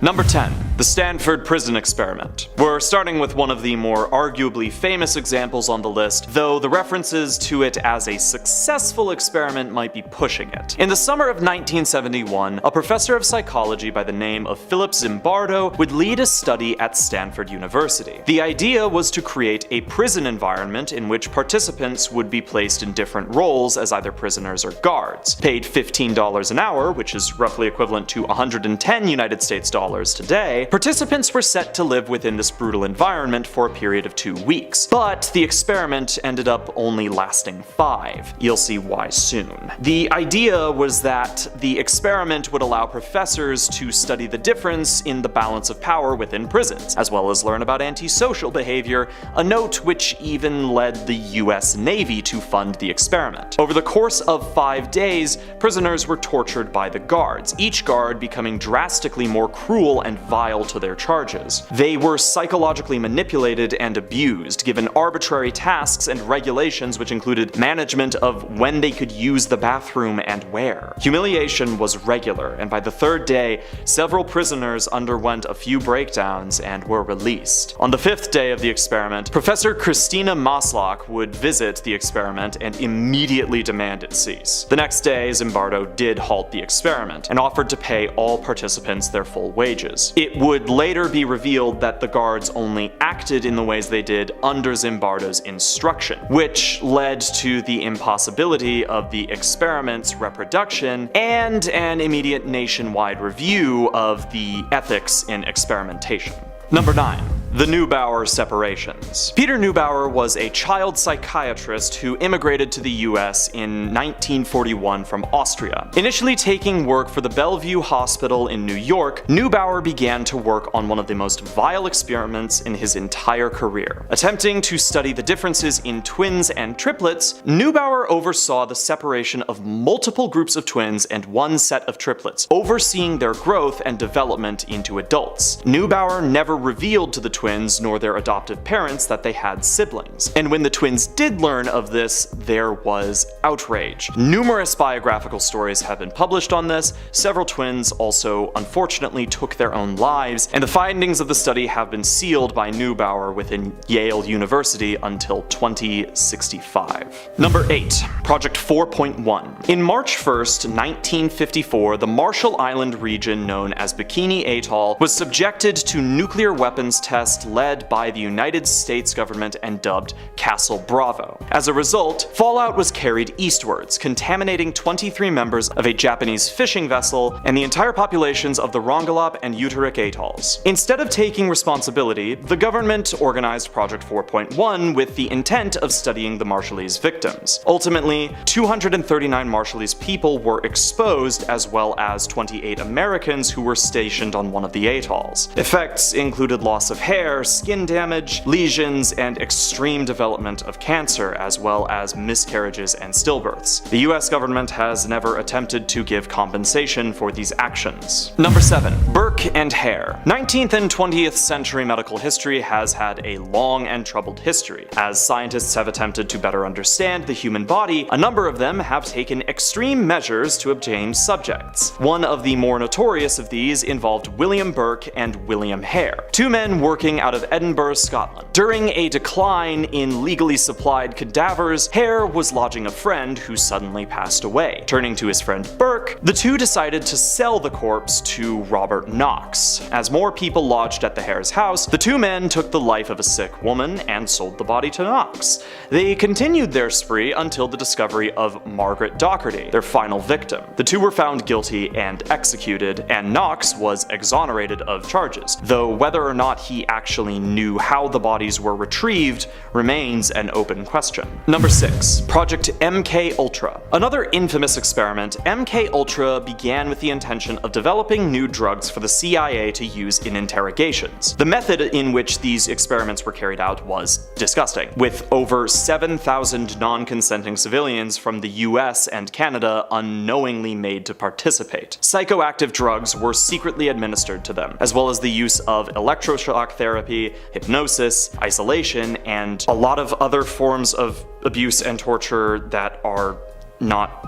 Number 10. The Stanford Prison Experiment. We're starting with one of the more arguably famous examples on the list, though the references to it as a successful experiment might be pushing it. In the summer of 1971, a professor of psychology by the name of Philip Zimbardo would lead a study at Stanford University. The idea was to create a prison environment in which participants would be placed in different roles as either prisoners or guards. Paid $15 an hour, which is roughly equivalent to 110 United States dollars today, participants were set to live within this brutal environment for a period of 2 weeks. But the experiment ended up only lasting 5. You'll see why soon. The idea was that the experiment would allow professors to study the difference in the balance of power within prisons, as well as learn about antisocial behavior, a note which even led the US Navy to fund the experiment. Over the course of 5 days, prisoners were tortured by the guards, each guard becoming drastically more cruel and vile to their charges. They were psychologically manipulated and abused, given arbitrary tasks and regulations which included management of when they could use the bathroom and where. Humiliation was regular, and by the 3rd day, several prisoners underwent a few breakdowns and were released. On the 5th day of the experiment, Professor Christina Maslach would visit the experiment and immediately demand it cease. The next day, Zimbardo did halt the experiment and offered to pay all participants their full wages. It would later be revealed that the guards only acted in the ways they did under Zimbardo's instruction, which led to the impossibility of the experiment's reproduction and an immediate nationwide review of the ethics in experimentation. Number 9. The Neubauer separations. Peter Neubauer was a child psychiatrist who immigrated to the US in 1941 from Austria. Initially taking work for the Bellevue Hospital in New York, Neubauer began to work on one of the most vile experiments in his entire career. Attempting to study the differences in twins and triplets, Neubauer oversaw the separation of multiple groups of twins and one set of triplets, overseeing their growth and development into adults. Neubauer never revealed to the twins nor their adoptive parents that they had siblings, and when the twins did learn of this, there was outrage. Numerous biographical stories have been published on this. Several twins also unfortunately took their own lives, and the findings of the study have been sealed by Neubauer within Yale University until 2065. Number 8. Project 4.1. In March 1st, 1954, the Marshall Island region known as Bikini Atoll was subjected to nuclear weapons tests led by the United States government and dubbed Castle Bravo. As a result, fallout was carried eastwards, contaminating 23 members of a Japanese fishing vessel and the entire populations of the Rongelap and Utrecht atolls. Instead of taking responsibility, the government organized Project 4.1 with the intent of studying the Marshallese victims. Ultimately, 239 Marshallese people were exposed, as well as 28 Americans who were stationed on one of the atolls. Effects included loss of hair, skin damage, lesions, and extreme development of cancer, as well as miscarriages and stillbirths. The US government has never attempted to give compensation for these actions. Number 7. Burke and Hare. 19th and 20th century medical history has had a long and troubled history. As scientists have attempted to better understand the human body, a number of them have taken extreme measures to obtain subjects. One of the more notorious of these involved William Burke and William Hare, two men working out of Edinburgh, Scotland. During a decline in legally supplied cadavers, Hare was lodging a friend who suddenly passed away. Turning to his friend Burke, the two decided to sell the corpse to Robert Knox. As more people lodged at the Hare's house, the two men took the life of a sick woman and sold the body to Knox. They continued their spree until the discovery of Margaret Docherty, their final victim. The two were found guilty and executed, and Knox was exonerated of charges, though whether or not he actually knew how the bodies were retrieved remains an open question. Number 6. Project MK Ultra. Another infamous experiment, MK Ultra began with the intention of developing new drugs for the CIA to use in interrogations. The method in which these experiments were carried out was disgusting, with over 7,000 non-consenting civilians from the US and Canada unknowingly made to participate. Psychoactive drugs were secretly administered to them, as well as the use of electroshock therapy, hypnosis, isolation, and a lot of other forms of abuse and torture that are not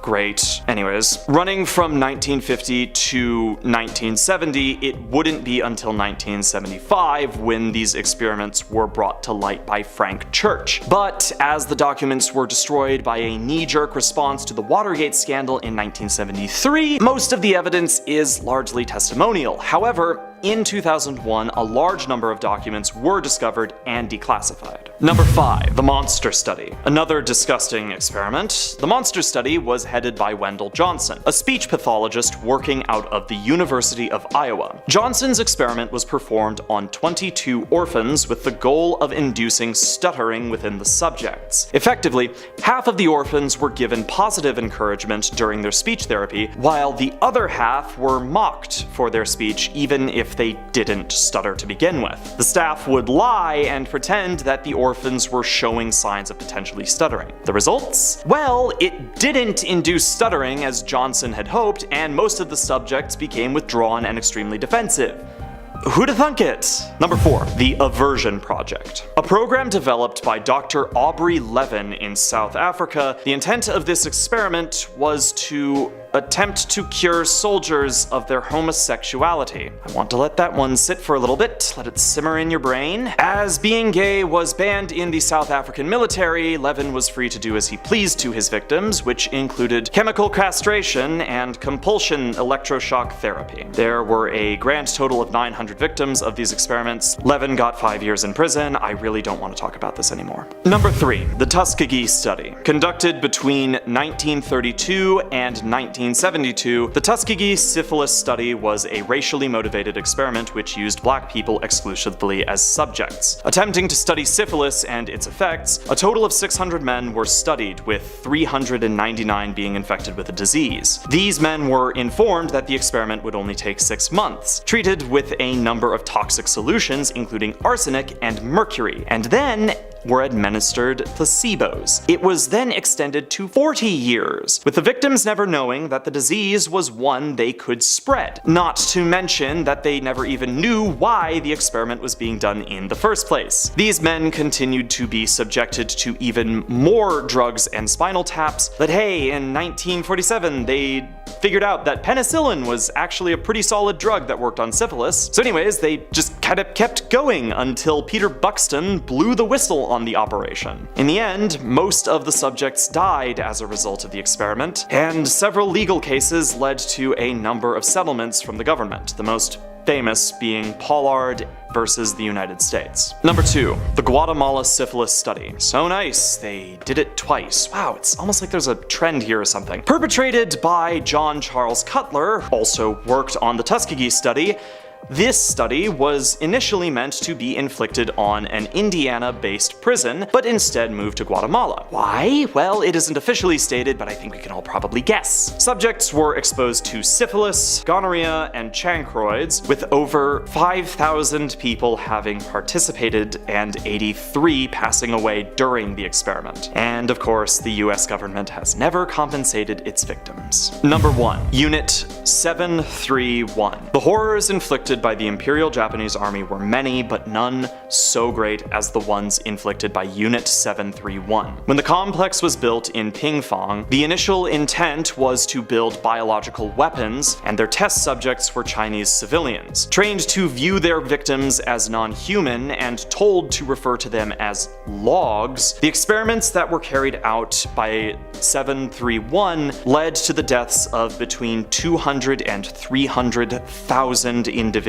Great. Anyways, running from 1950 to 1970, it wouldn't be until 1975 when these experiments were brought to light by Frank Church. But as the documents were destroyed by a knee-jerk response to the Watergate scandal in 1973, most of the evidence is largely testimonial. However, in 2001, a large number of documents were discovered and declassified. Number 5. The Monster Study. Another disgusting experiment. The Monster Study was headed by Wendell Johnson, a speech pathologist working out of the University of Iowa. Johnson's experiment was performed on 22 orphans with the goal of inducing stuttering within the subjects. Effectively, half of the orphans were given positive encouragement during their speech therapy, while the other half were mocked for their speech even if they didn't stutter to begin with. The staff would lie and pretend that the orphans were showing signs of potentially stuttering. The results? Well, it didn't induce stuttering as Johnson had hoped, and most of the subjects became withdrawn and extremely defensive. Who'da thunk it? Number 4. The Aversion Project. A program developed by Dr. Aubrey Levin in South Africa. The intent of this experiment was to attempt to cure soldiers of their homosexuality. I want to let that one sit for a little bit, let it simmer in your brain. As being gay was banned in the South African military, Levin was free to do as he pleased to his victims, which included chemical castration and compulsion electroshock therapy. There were a grand total of 900 victims of these experiments. Levin got 5 years in prison. I really don't want to talk about this anymore. Number 3. The Tuskegee Study. Conducted between 1932 and 1972, the Tuskegee Syphilis Study was a racially motivated experiment which used black people exclusively as subjects. Attempting to study syphilis and its effects, a total of 600 men were studied, with 399 being infected with the disease. These men were informed that the experiment would only take 6 months, treated with a number of toxic solutions including arsenic and mercury, and then were administered placebos. It was then extended to 40 years, with the victims never knowing that the disease was one they could spread. Not to mention that they never even knew why the experiment was being done in the first place. These men continued to be subjected to even more drugs and spinal taps, but hey, in 1947 they figured out that penicillin was actually a pretty solid drug that worked on syphilis. So anyways, they just kind of kept going until Peter Buxton blew the whistle on the operation. In the end, most of the subjects died as a result of the experiment, and several legal cases led to a number of settlements from the government, the most famous being Pollard versus the United States. Number 2. The Guatemala Syphilis Study. So nice, they did it twice. Wow, it's almost like there's a trend here or something. Perpetrated by John Charles Cutler, also worked on the Tuskegee Study. This study was initially meant to be inflicted on an Indiana-based prison, but instead moved to Guatemala. Why? Well, it isn't officially stated, but I think we can all probably guess. Subjects were exposed to syphilis, gonorrhea, and chancroids, with over 5,000 people having participated and 83 passing away during the experiment. And of course, the US government has never compensated its victims. Number 1. Unit 731. The horrors inflicted by the Imperial Japanese Army were many, but none so great as the ones inflicted by Unit 731. When the complex was built in Pingfang, the initial intent was to build biological weapons, and their test subjects were Chinese civilians, trained to view their victims as non-human and told to refer to them as logs. The experiments that were carried out by 731 led to the deaths of between 200 and 300,000 individuals.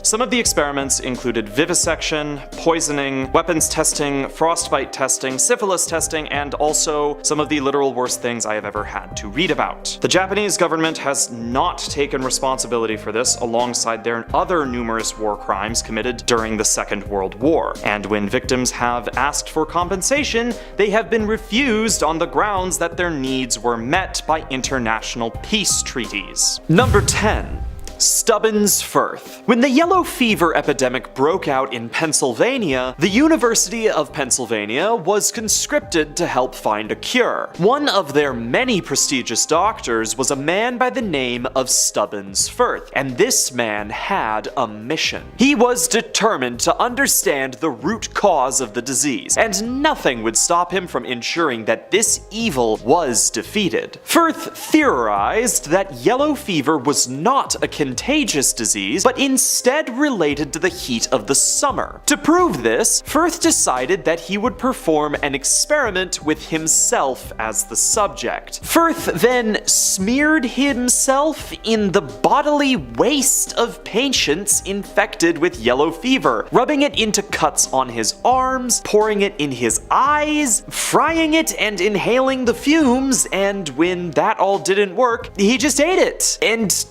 Some of the experiments included vivisection, poisoning, weapons testing, frostbite testing, syphilis testing, and also some of the literal worst things I have ever had to read about. The Japanese government has not taken responsibility for this alongside their other numerous war crimes committed during the Second World War, and when victims have asked for compensation, they have been refused on the grounds that their needs were met by international peace treaties. Number 10. Stubbins Firth. When the yellow fever epidemic broke out in Pennsylvania, the University of Pennsylvania was conscripted to help find a cure. One of their many prestigious doctors was a man by the name of Stubbins Firth, and this man had a mission. He was determined to understand the root cause of the disease, and nothing would stop him from ensuring that this evil was defeated. Firth theorized that yellow fever was not a contagious disease, but instead related to the heat of the summer. To prove this, Firth decided that he would perform an experiment with himself as the subject. Firth then smeared himself in the bodily waste of patients infected with yellow fever, rubbing it into cuts on his arms, pouring it in his eyes, frying it and inhaling the fumes, and when that all didn't work, he just ate it. And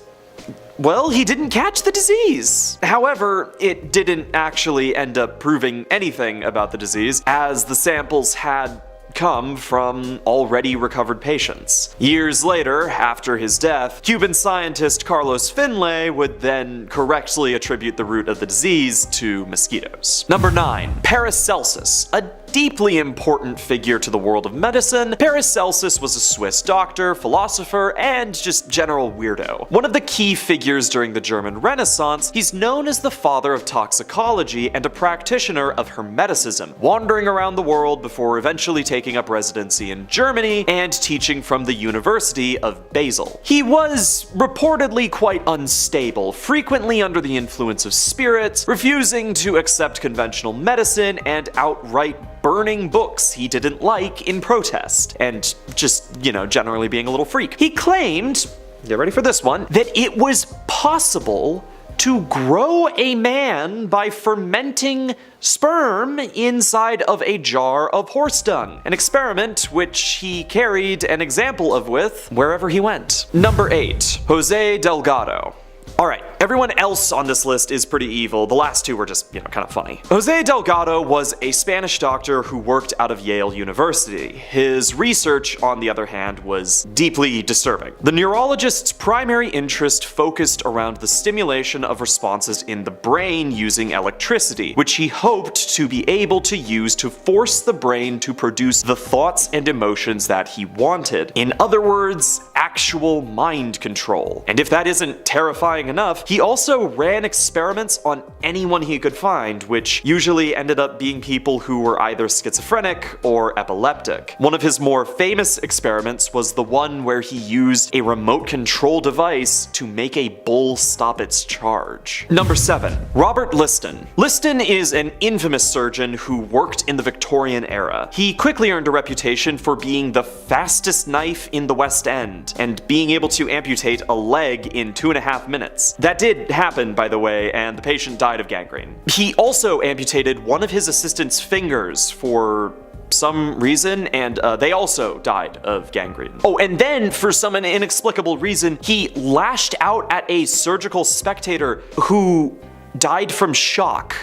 well, he didn't catch the disease. However, it didn't actually end up proving anything about the disease, as the samples had come from already recovered patients. Years later, after his death, Cuban scientist Carlos Finlay would then correctly attribute the root of the disease to mosquitoes. Number 9. Paracelsus, a deeply important figure to the world of medicine. Paracelsus was a Swiss doctor, philosopher, and just general weirdo. One of the key figures during the German Renaissance, he's known as the father of toxicology and a practitioner of hermeticism, wandering around the world before eventually taking up residency in Germany and teaching from the University of Basel. He was reportedly quite unstable, frequently under the influence of spirits, refusing to accept conventional medicine, and outright burning books he didn't like in protest, and just, generally being a little freak. He claimed, get ready for this one, that it was possible to grow a man by fermenting sperm inside of a jar of horse dung, an experiment which he carried an example of with wherever he went. Number 8. Jose Delgado. Alright, everyone else on this list is pretty evil. The last two were just, kind of funny. Jose Delgado was a Spanish doctor who worked out of Yale University. His research, on the other hand, was deeply disturbing. The neurologist's primary interest focused around the stimulation of responses in the brain using electricity, which he hoped to be able to use to force the brain to produce the thoughts and emotions that he wanted. In other words, actual mind control. And if that isn't terrifying enough, he also ran experiments on anyone he could find, which usually ended up being people who were either schizophrenic or epileptic. One of his more famous experiments was the one where he used a remote control device to make a bull stop its charge. Number 7. Robert Liston. Liston is an infamous surgeon who worked in the Victorian era. He quickly earned a reputation for being the fastest knife in the West End, and being able to amputate a leg in 2.5 minutes. That did happen, by the way, and the patient died of gangrene. He also amputated one of his assistant's fingers for some reason, and they also died of gangrene. Oh, and then, for some inexplicable reason, he lashed out at a surgical spectator who died from shock.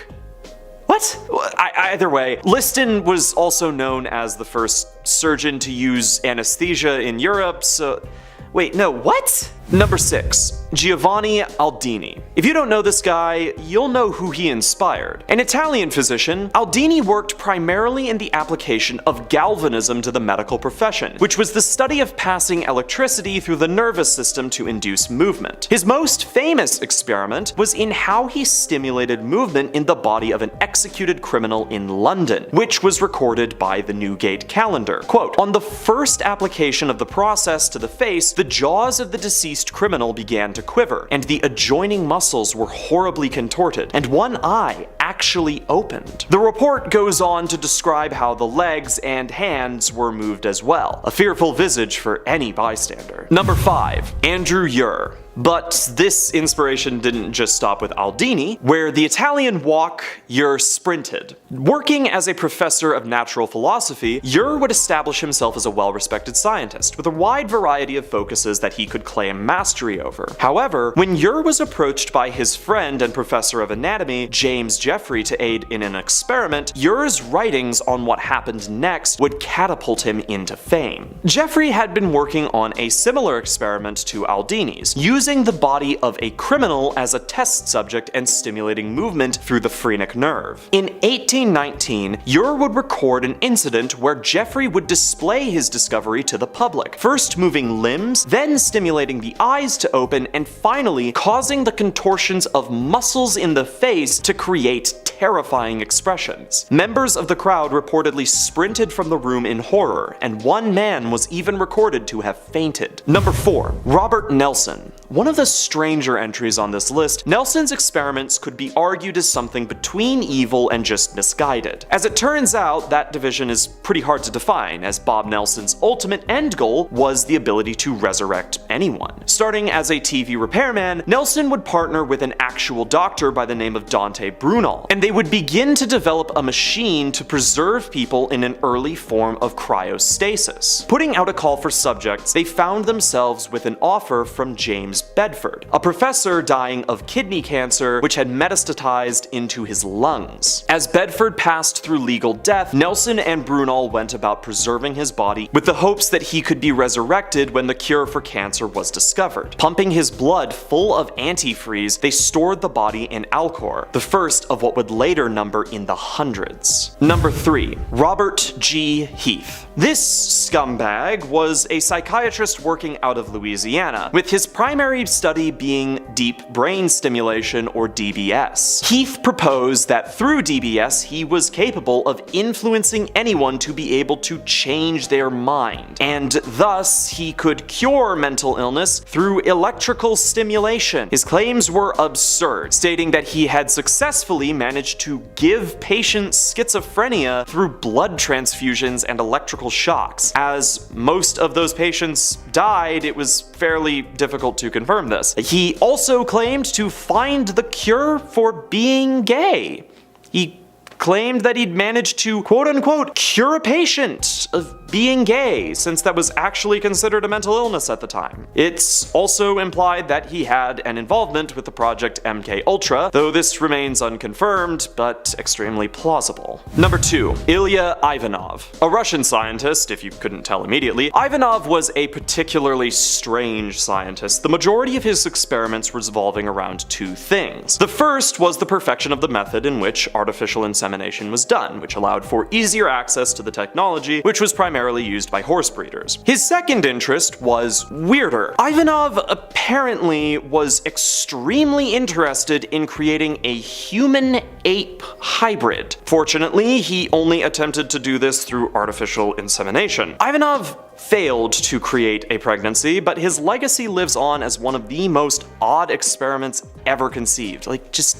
What? Either way, Liston was also known as the first surgeon to use anesthesia in Europe, so... Wait, no, what? Number 6. Giovanni Aldini. If you don't know this guy, you'll know who he inspired. An Italian physician, Aldini worked primarily in the application of galvanism to the medical profession, which was the study of passing electricity through the nervous system to induce movement. His most famous experiment was in how he stimulated movement in the body of an executed criminal in London, which was recorded by the Newgate Calendar. Quote, "On the first application of the process to the face, the jaws of the deceased criminal began to quiver, and the adjoining muscles were horribly contorted, and one eye actually opened." The report goes on to describe how the legs and hands were moved as well. A fearful visage for any bystander. Number 5. Andrew Ure. But this inspiration didn't just stop with Aldini. Where the Italian walk, Ure sprinted. Working as a professor of natural philosophy, Ure would establish himself as a well-respected scientist, with a wide variety of focuses that he could claim mastery over. However, when Ure was approached by his friend and professor of anatomy, James Jeffrey, to aid in an experiment, Ure's writings on what happened next would catapult him into fame. Jeffrey had been working on a similar experiment to Aldini's, using using the body of a criminal as a test subject and stimulating movement through the phrenic nerve. In 1819, Ure would record an incident where Jeffrey would display his discovery to the public, first moving limbs, then stimulating the eyes to open, and finally causing the contortions of muscles in the face to create terrifying expressions. Members of the crowd reportedly sprinted from the room in horror, and one man was even recorded to have fainted. Number 4. Robert Nelson. One of the stranger entries on this list, Nelson's experiments could be argued as something between evil and just misguided. As it turns out, that division is pretty hard to define, as Bob Nelson's ultimate end goal was the ability to resurrect anyone. Starting as a TV repairman, Nelson would partner with an actual doctor by the name of Dante Brunel, and they would begin to develop a machine to preserve people in an early form of cryostasis. Putting out a call for subjects, they found themselves with an offer from James Bedford, a professor dying of kidney cancer which had metastatized into his lungs. As Bedford passed through legal death, Nelson and Brunel went about preserving his body with the hopes that he could be resurrected when the cure for cancer was discovered. Pumping his blood full of antifreeze, they stored the body in Alcor, the first of what would later number in the hundreds. Number 3. Robert G. Heath. This scumbag was a psychiatrist working out of Louisiana, with his primary study being deep brain stimulation, or DBS. Heath proposed that through DBS he was capable of influencing anyone to be able to change their mind, and thus he could cure mental illness through electrical stimulation. His claims were absurd, stating that he had successfully managed to give patients schizophrenia through blood transfusions and electrical shocks. As most of those patients died, it was fairly difficult to confirm this. He also claimed to find the cure for being gay. He claimed that he'd managed to quote-unquote cure a patient of being gay, since that was actually considered a mental illness at the time. It's also implied that he had an involvement with the Project MKUltra, though this remains unconfirmed, but extremely plausible. Number 2. Ilya Ivanov. A Russian scientist, if you couldn't tell immediately, Ivanov was a particularly strange scientist. The majority of his experiments revolving around two things. The first was the perfection of the method in which artificial insemination was done, which allowed for easier access to the technology, which was primarily used by horse breeders. His second interest was weirder. Ivanov apparently was extremely interested in creating a human-ape hybrid. Fortunately, he only attempted to do this through artificial insemination. Ivanov failed to create a pregnancy, but his legacy lives on as one of the most odd experiments ever conceived. Like, just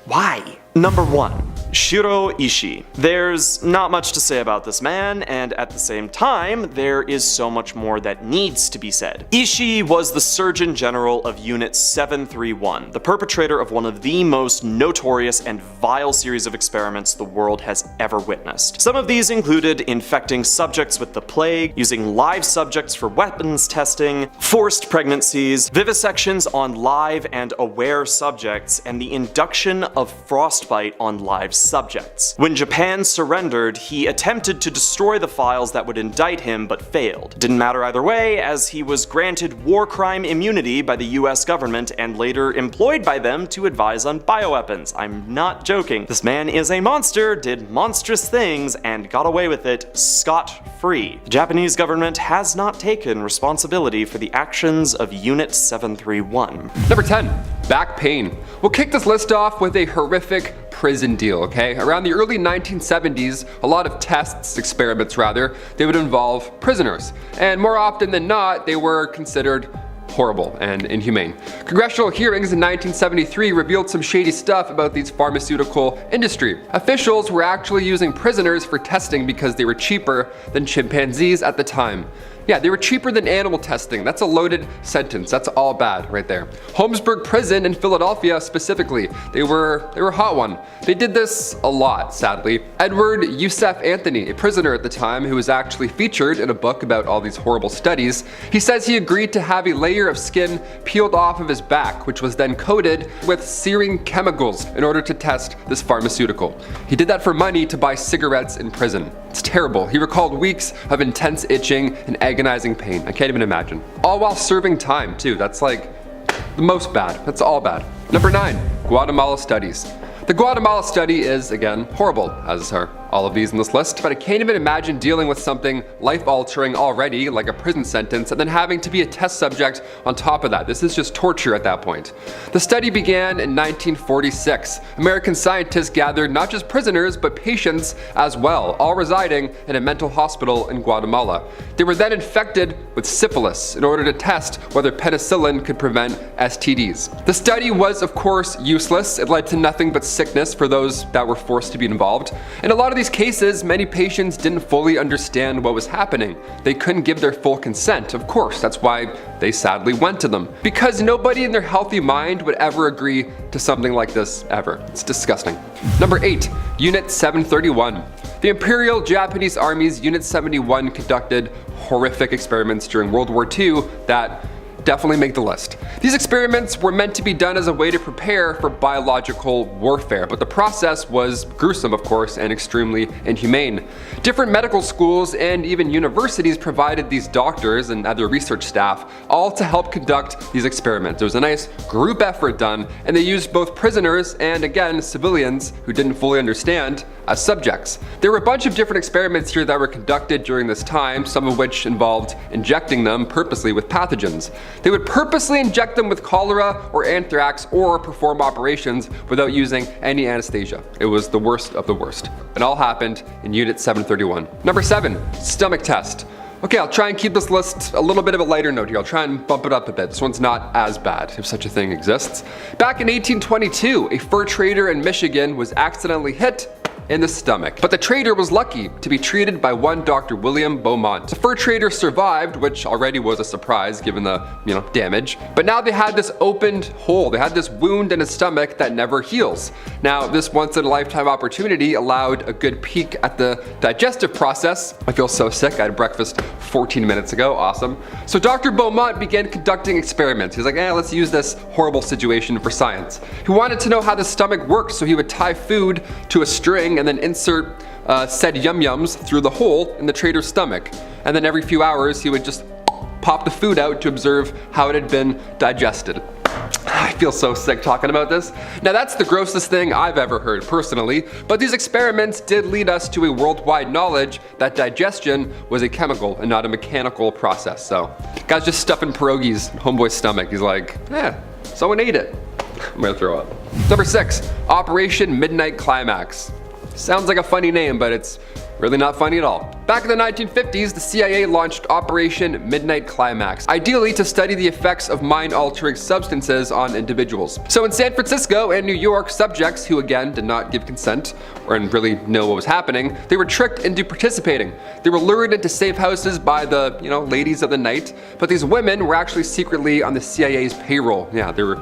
why? Number 1. Shiro Ishii. There's not much to say about this man, and at the same time, there is so much more that needs to be said. Ishii was the Surgeon General of Unit 731, the perpetrator of one of the most notorious and vile series of experiments the world has ever witnessed. Some of these included infecting subjects with the plague, using live subjects for weapons testing, forced pregnancies, vivisections on live and aware subjects, and the induction of frostbite on live subjects. When Japan surrendered, he attempted to destroy the files that would indict him, but failed. Didn't matter either way, as he was granted war crime immunity by the US government and later employed by them to advise on bioweapons. I'm not joking. This man is a monster, did monstrous things, and got away with it scot-free. The Japanese government has not taken responsibility for the actions of Unit 731. Number 10. Back pain. We'll kick this list off with a horrific prison deal, okay? Around the early 1970s, a lot of experiments rather, they would involve prisoners. And more often than not, they were considered horrible and inhumane. Congressional hearings in 1973 revealed some shady stuff about these pharmaceutical industry. Officials were actually using prisoners for testing because they were cheaper than chimpanzees at the time. Yeah, they were cheaper than animal testing. That's a loaded sentence. That's all bad right there. Holmesburg Prison in Philadelphia specifically, they were a hot one. They did this a lot, sadly. Edward Youssef Anthony, a prisoner at the time who was actually featured in a book about all these horrible studies, he says he agreed to have a layer of skin peeled off of his back, which was then coated with searing chemicals in order to test this pharmaceutical. He did that for money to buy cigarettes in prison. It's terrible. He recalled weeks of intense itching and agonizing pain. I can't even imagine. All while serving time too. That's like the most bad. That's all bad. Number 9, Guatemala studies. The Guatemala study is, again, horrible, as are all of these in this list, but I can't even imagine dealing with something life-altering already, like a prison sentence, and then having to be a test subject on top of that. This is just torture at that point. The study began in 1946. American scientists gathered not just prisoners, but patients as well, all residing in a mental hospital in Guatemala. They were then infected with syphilis in order to test whether penicillin could prevent STDs. The study was, of course, useless. It led to nothing but sickness for those that were forced to be involved. In a lot of these cases, many patients didn't fully understand what was happening. They couldn't give their full consent, of course. That's why they sadly went to them. Because nobody in their healthy mind would ever agree to something like this, ever. It's disgusting. Number 8, Unit 731. The Imperial Japanese Army's Unit 71 conducted horrific experiments during World War II that definitely make the list. These experiments were meant to be done as a way to prepare for biological warfare, but the process was gruesome, of course, and extremely inhumane. Different medical schools and even universities provided these doctors and other research staff all to help conduct these experiments. There was a nice group effort done, and they used both prisoners and, again, civilians who didn't fully understand as subjects. There were a bunch of different experiments here that were conducted during this time, some of which involved injecting them purposely with pathogens. They would purposely inject them with cholera or anthrax or perform operations without using any anesthesia. It was the worst of the worst. It all happened in Unit 731. Number 7, stomach test. Okay, I'll try and keep this list a little bit of a lighter note here. I'll try and bump it up a bit. This one's not as bad, if such a thing exists. Back in 1822, a fur trader in Michigan was accidentally hit in the stomach. But the trader was lucky to be treated by one Dr. William Beaumont. The fur trader survived, which already was a surprise given the, damage. But now they had this opened hole. They had this wound in his stomach that never heals. Now, this once-in-a-lifetime opportunity allowed a good peek at the digestive process. I feel so sick. I had breakfast 14 minutes ago. Awesome. So Dr. Beaumont began conducting experiments. He's like, let's use this horrible situation for science. He wanted to know how the stomach worked, so he would tie food to a string and then insert said yum-yums through the hole in the trader's stomach. And then every few hours he would just pop the food out to observe how it had been digested. I feel so sick talking about this. Now that's the grossest thing I've ever heard personally, but these experiments did lead us to a worldwide knowledge that digestion was a chemical and not a mechanical process. So, guy's just stuffing pierogies in homeboy's stomach. He's like, someone ate it. I'm gonna throw up. Number 6, Operation Midnight Climax. Sounds like a funny name, but it's really not funny at all. Back in the 1950s, the CIA launched Operation Midnight Climax, ideally to study the effects of mind-altering substances on individuals. So in San Francisco and New York, subjects who again did not give consent or really know what was happening, they were tricked into participating. They were lured into safe houses by the, ladies of the night, but these women were actually secretly on the CIA's payroll. Yeah, they were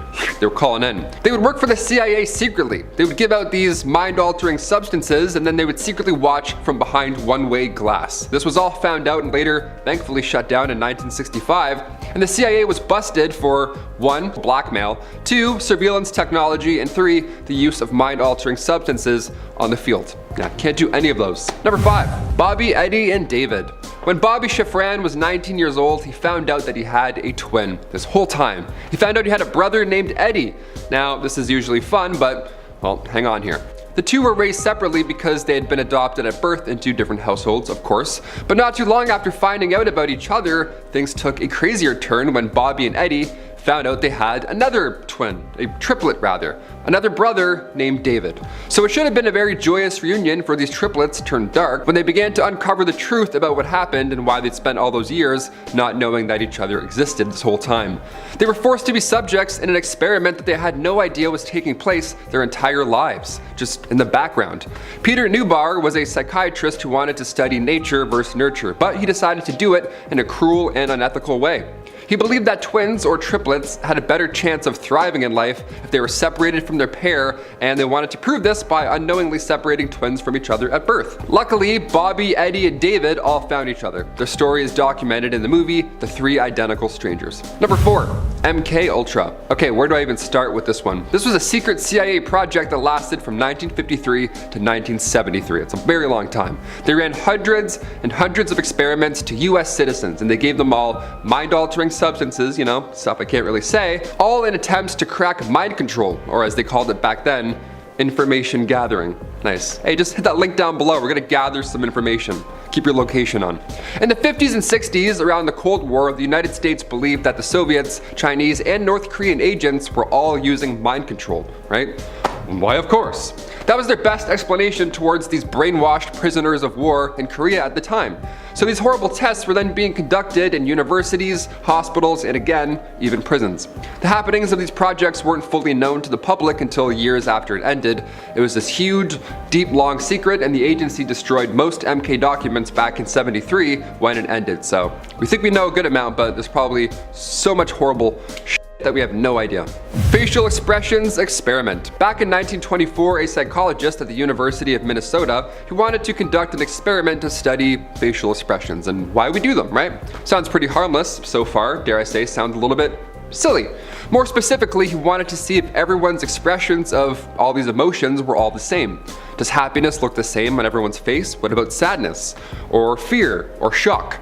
calling in. They would work for the CIA secretly. They would give out these mind-altering substances, and then they would secretly watch from behind one-way glass. This was all found out and later thankfully shut down in 1965, and the CIA was busted for 1, blackmail, 2, surveillance technology, and 3, the use of mind-altering substances on the field. Yeah, can't do any of those. Number 5, Bobby, Eddie, and David. When Bobby Shafran was 19 years old, he found out that he had a twin this whole time. He found out he had a brother named Eddie. Now, this is usually fun, but, well, hang on here. The two were raised separately because they had been adopted at birth into different households, of course. But not too long after finding out about each other, things took a crazier turn when Bobby and Eddie found out they had another twin, a triplet rather, another brother named David. So it should have been a very joyous reunion for these triplets turned dark when they began to uncover the truth about what happened and why they'd spent all those years not knowing that each other existed this whole time. They were forced to be subjects in an experiment that they had no idea was taking place their entire lives, just in the background. Peter Newbar was a psychiatrist who wanted to study nature versus nurture, but he decided to do it in a cruel and unethical way. He believed that twins or triplets had a better chance of thriving in life if they were separated from their pair, and they wanted to prove this by unknowingly separating twins from each other at birth. Luckily, Bobby, Eddie, and David all found each other. Their story is documented in the movie The Three Identical Strangers. Number 4, MK Ultra. Okay, where do I even start with this one? This was a secret CIA project that lasted from 1953 to 1973. It's a very long time. They ran hundreds and hundreds of experiments to US citizens, and they gave them all mind-altering substances, you know, stuff I can't really say, all in attempts to crack mind control, or as they called it back then, information gathering. Nice. Hey, just hit that link down below. We're gonna gather some information. Keep your location on. In the 50s and 60s, around the Cold War, the United States believed that the Soviets, Chinese, and North Korean agents were all using mind control, right? Why, of course. That was their best explanation towards these brainwashed prisoners of war in Korea at the time. So these horrible tests were then being conducted in universities, hospitals, and again, even prisons. The happenings of these projects weren't fully known to the public until years after it ended. It was this huge, deep, long secret, and the agency destroyed most MK documents back in '73 when it ended. So we think we know a good amount, but there's probably so much horrible shit that we have no idea. Facial expressions experiment. Back in 1924, a psychologist at the University of Minnesota, he wanted to conduct an experiment to study facial expressions and why we do them, right? Sounds pretty harmless so far, dare I say, sounds a little bit silly. More specifically, he wanted to see if everyone's expressions of all these emotions were all the same. Does happiness look the same on everyone's face? What about sadness? Or fear? Or shock?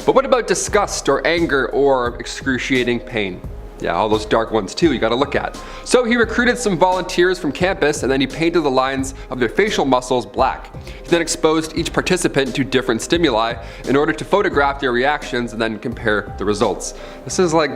But what about disgust or anger or excruciating pain? Yeah, all those dark ones too, you gotta look at. So he recruited some volunteers from campus and then he painted the lines of their facial muscles black. He then exposed each participant to different stimuli in order to photograph their reactions and then compare the results. This is like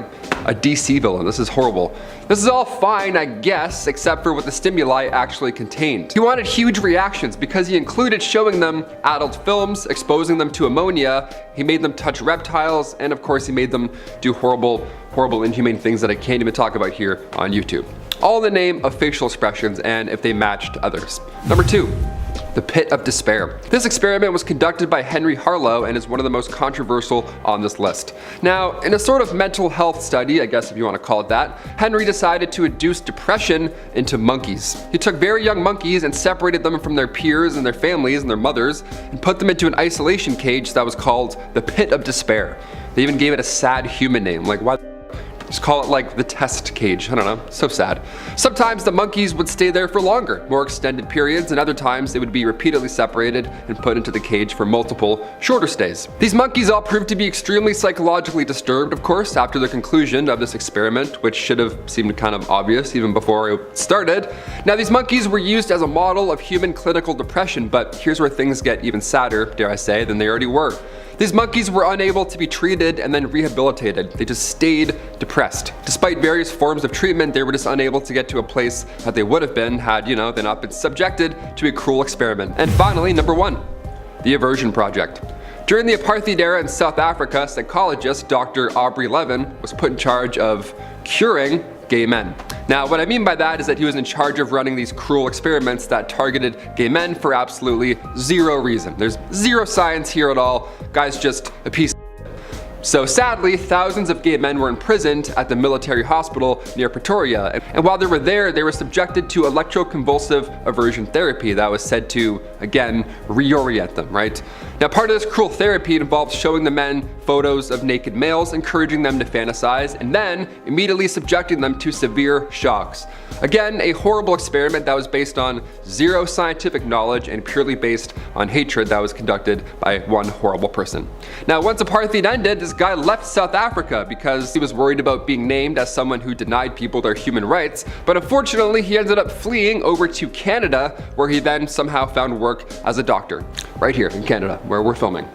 a DC villain, this is horrible. This is all fine, I guess, except for what the stimuli actually contained. He wanted huge reactions because he included showing them adult films, exposing them to ammonia, he made them touch reptiles, and of course he made them do horrible, inhumane things that I can't even talk about here on YouTube. All in the name of facial expressions and if they matched others. Number 2. The Pit of Despair. This experiment was conducted by Henry Harlow and is one of the most controversial on this list. Now, in a sort of mental health study, I guess if you want to call it that, Henry decided to induce depression into monkeys. He took very young monkeys and separated them from their peers and their families and their mothers and put them into an isolation cage that was called the Pit of Despair. They even gave it a sad human name, like why just call it like the test cage, I don't know, so sad. Sometimes the monkeys would stay there for longer, more extended periods, and other times they would be repeatedly separated and put into the cage for multiple, shorter stays. These monkeys all proved to be extremely psychologically disturbed, of course, after the conclusion of this experiment, which should have seemed kind of obvious even before it started. Now these monkeys were used as a model of human clinical depression, but here's where things get even sadder, dare I say, than they already were. These monkeys were unable to be treated and then rehabilitated. They just stayed depressed. Despite various forms of treatment, they were just unable to get to a place that they would have been had, they not been subjected to a cruel experiment. And finally, number 1, the Aversion Project. During the apartheid era in South Africa, psychologist Dr. Aubrey Levin was put in charge of curing gay men. Now, what I mean by that is that he was in charge of running these cruel experiments that targeted gay men for absolutely zero reason. There's zero science here at all. Guy's just a piece of shit. So sadly, thousands of gay men were imprisoned at the military hospital near Pretoria, and while they were there, they were subjected to electroconvulsive aversion therapy that was said to, again, reorient them, right? Now, part of this cruel therapy involves showing the men photos of naked males, encouraging them to fantasize, and then immediately subjecting them to severe shocks. Again, a horrible experiment that was based on zero scientific knowledge and purely based on hatred that was conducted by one horrible person. Now, once apartheid ended, this guy left South Africa because he was worried about being named as someone who denied people their human rights, but unfortunately he ended up fleeing over to Canada, where he then somehow found work as a doctor, right here in Canada, where we're filming.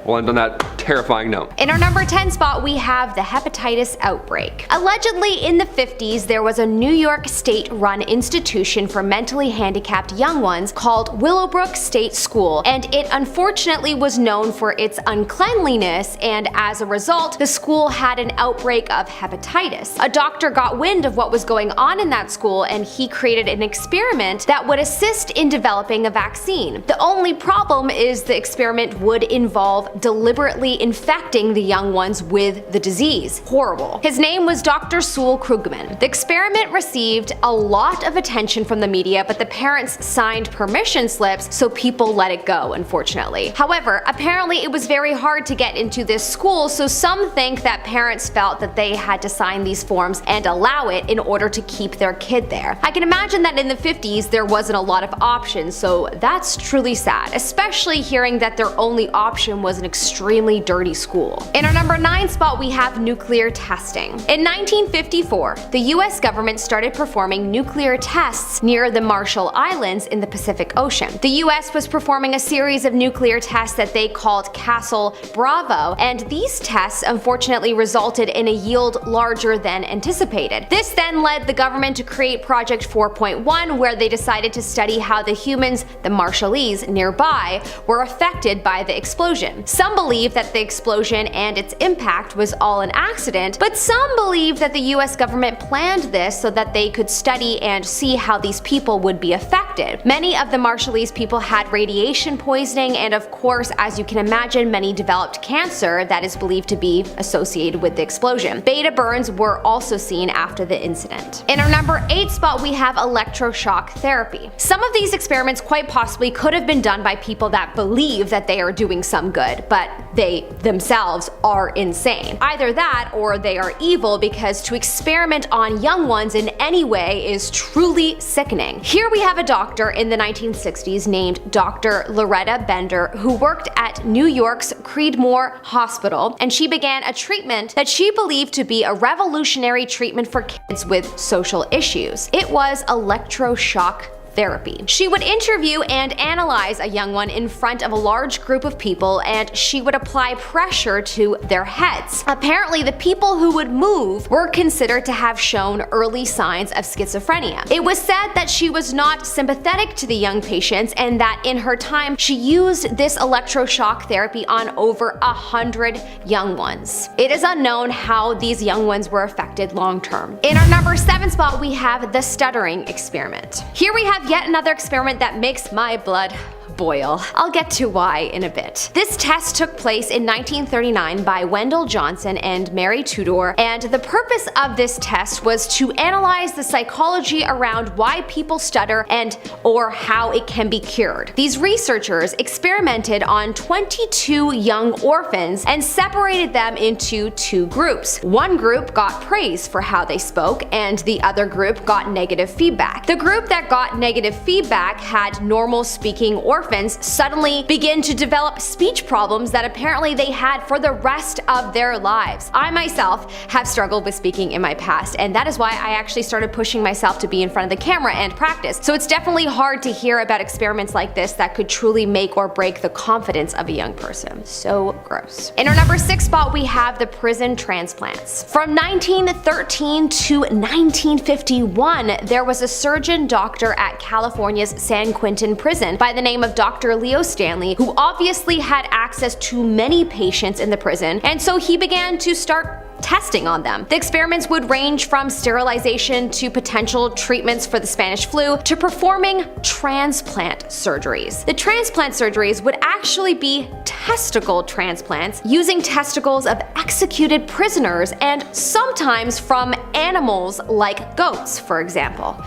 We'll end on that terrifying note. In our number 10 spot, we have the hepatitis outbreak. Allegedly, in the 50s, there was a New York state-run institution for mentally handicapped young ones called Willowbrook State School, and it unfortunately was known for its uncleanliness, and as a result, the school had an outbreak of hepatitis. A doctor got wind of what was going on in that school, and he created an experiment that would assist in developing a vaccine. The only problem is the experiment would involve deliberately infecting the young ones with the disease. Horrible. His name was Dr. Sewell Krugman. The experiment received a lot of attention from the media, but the parents signed permission slips, so people let it go, unfortunately. However, apparently it was very hard to get into this school, so some think that parents felt that they had to sign these forms and allow it in order to keep their kid there. I can imagine that in the 50s there wasn't a lot of options, so that's truly sad, especially hearing that their only option was an extremely dirty school. In our number 9 spot, we have nuclear testing. In 1954, the US government started performing nuclear tests near the Marshall Islands in the Pacific Ocean. The US was performing a series of nuclear tests that they called Castle Bravo, and these tests unfortunately resulted in a yield larger than anticipated. This then led the government to create Project 4.1, where they decided to study how the humans, the Marshallese nearby, were affected by the explosion. Some believe that the explosion and its impact was all an accident, but some believe that the US government planned this so that they could study and see how these people would be affected. Many of the Marshallese people had radiation poisoning, and of course, as you can imagine, many developed cancer that is believed to be associated with the explosion. Beta burns were also seen after the incident. In our number 8 spot, we have electroshock therapy. Some of these experiments quite possibly could have been done by people that believe that they are doing some good, but they themselves are insane. Either that or they are evil, because to experiment on young ones in any way is truly sickening. Here we have a doctor in the 1960s named Dr. Loretta Bender, who worked at New York's Creedmoor Hospital, and she began a treatment that she believed to be a revolutionary treatment for kids with social issues. It was electroshock therapy. She would interview and analyze a young one in front of a large group of people, and she would apply pressure to their heads. Apparently, the people who would move were considered to have shown early signs of schizophrenia. It was said that she was not sympathetic to the young patients, and that in her time she used this electroshock therapy on over 100 young ones. It is unknown how these young ones were affected long term. In our number 7 spot, we have the stuttering experiment. Here we have yet another experiment that makes my blood boil. I'll get to why in a bit. This test took place in 1939 by Wendell Johnson and Mary Tudor, and the purpose of this test was to analyze the psychology around why people stutter and or how it can be cured. These researchers experimented on 22 young orphans and separated them into 2 groups. One group got praise for how they spoke, and the other group got negative feedback. The group that got negative feedback had normal speaking orphans suddenly begin to develop speech problems that apparently they had for the rest of their lives. I myself have struggled with speaking in my past, and that is why I actually started pushing myself to be in front of the camera and practice. So it's definitely hard to hear about experiments like this that could truly make or break the confidence of a young person. So gross. In our number 6 spot, we have the prison transplants. From 1913 to 1951, there was a surgeon doctor at California's San Quentin prison by the name of Dr. Leo Stanley, who obviously had access to many patients in the prison, and so he began to start testing on them. The experiments would range from sterilization to potential treatments for the Spanish flu to performing transplant surgeries. The transplant surgeries would actually be testicle transplants using testicles of executed prisoners, and sometimes from animals like goats, for example.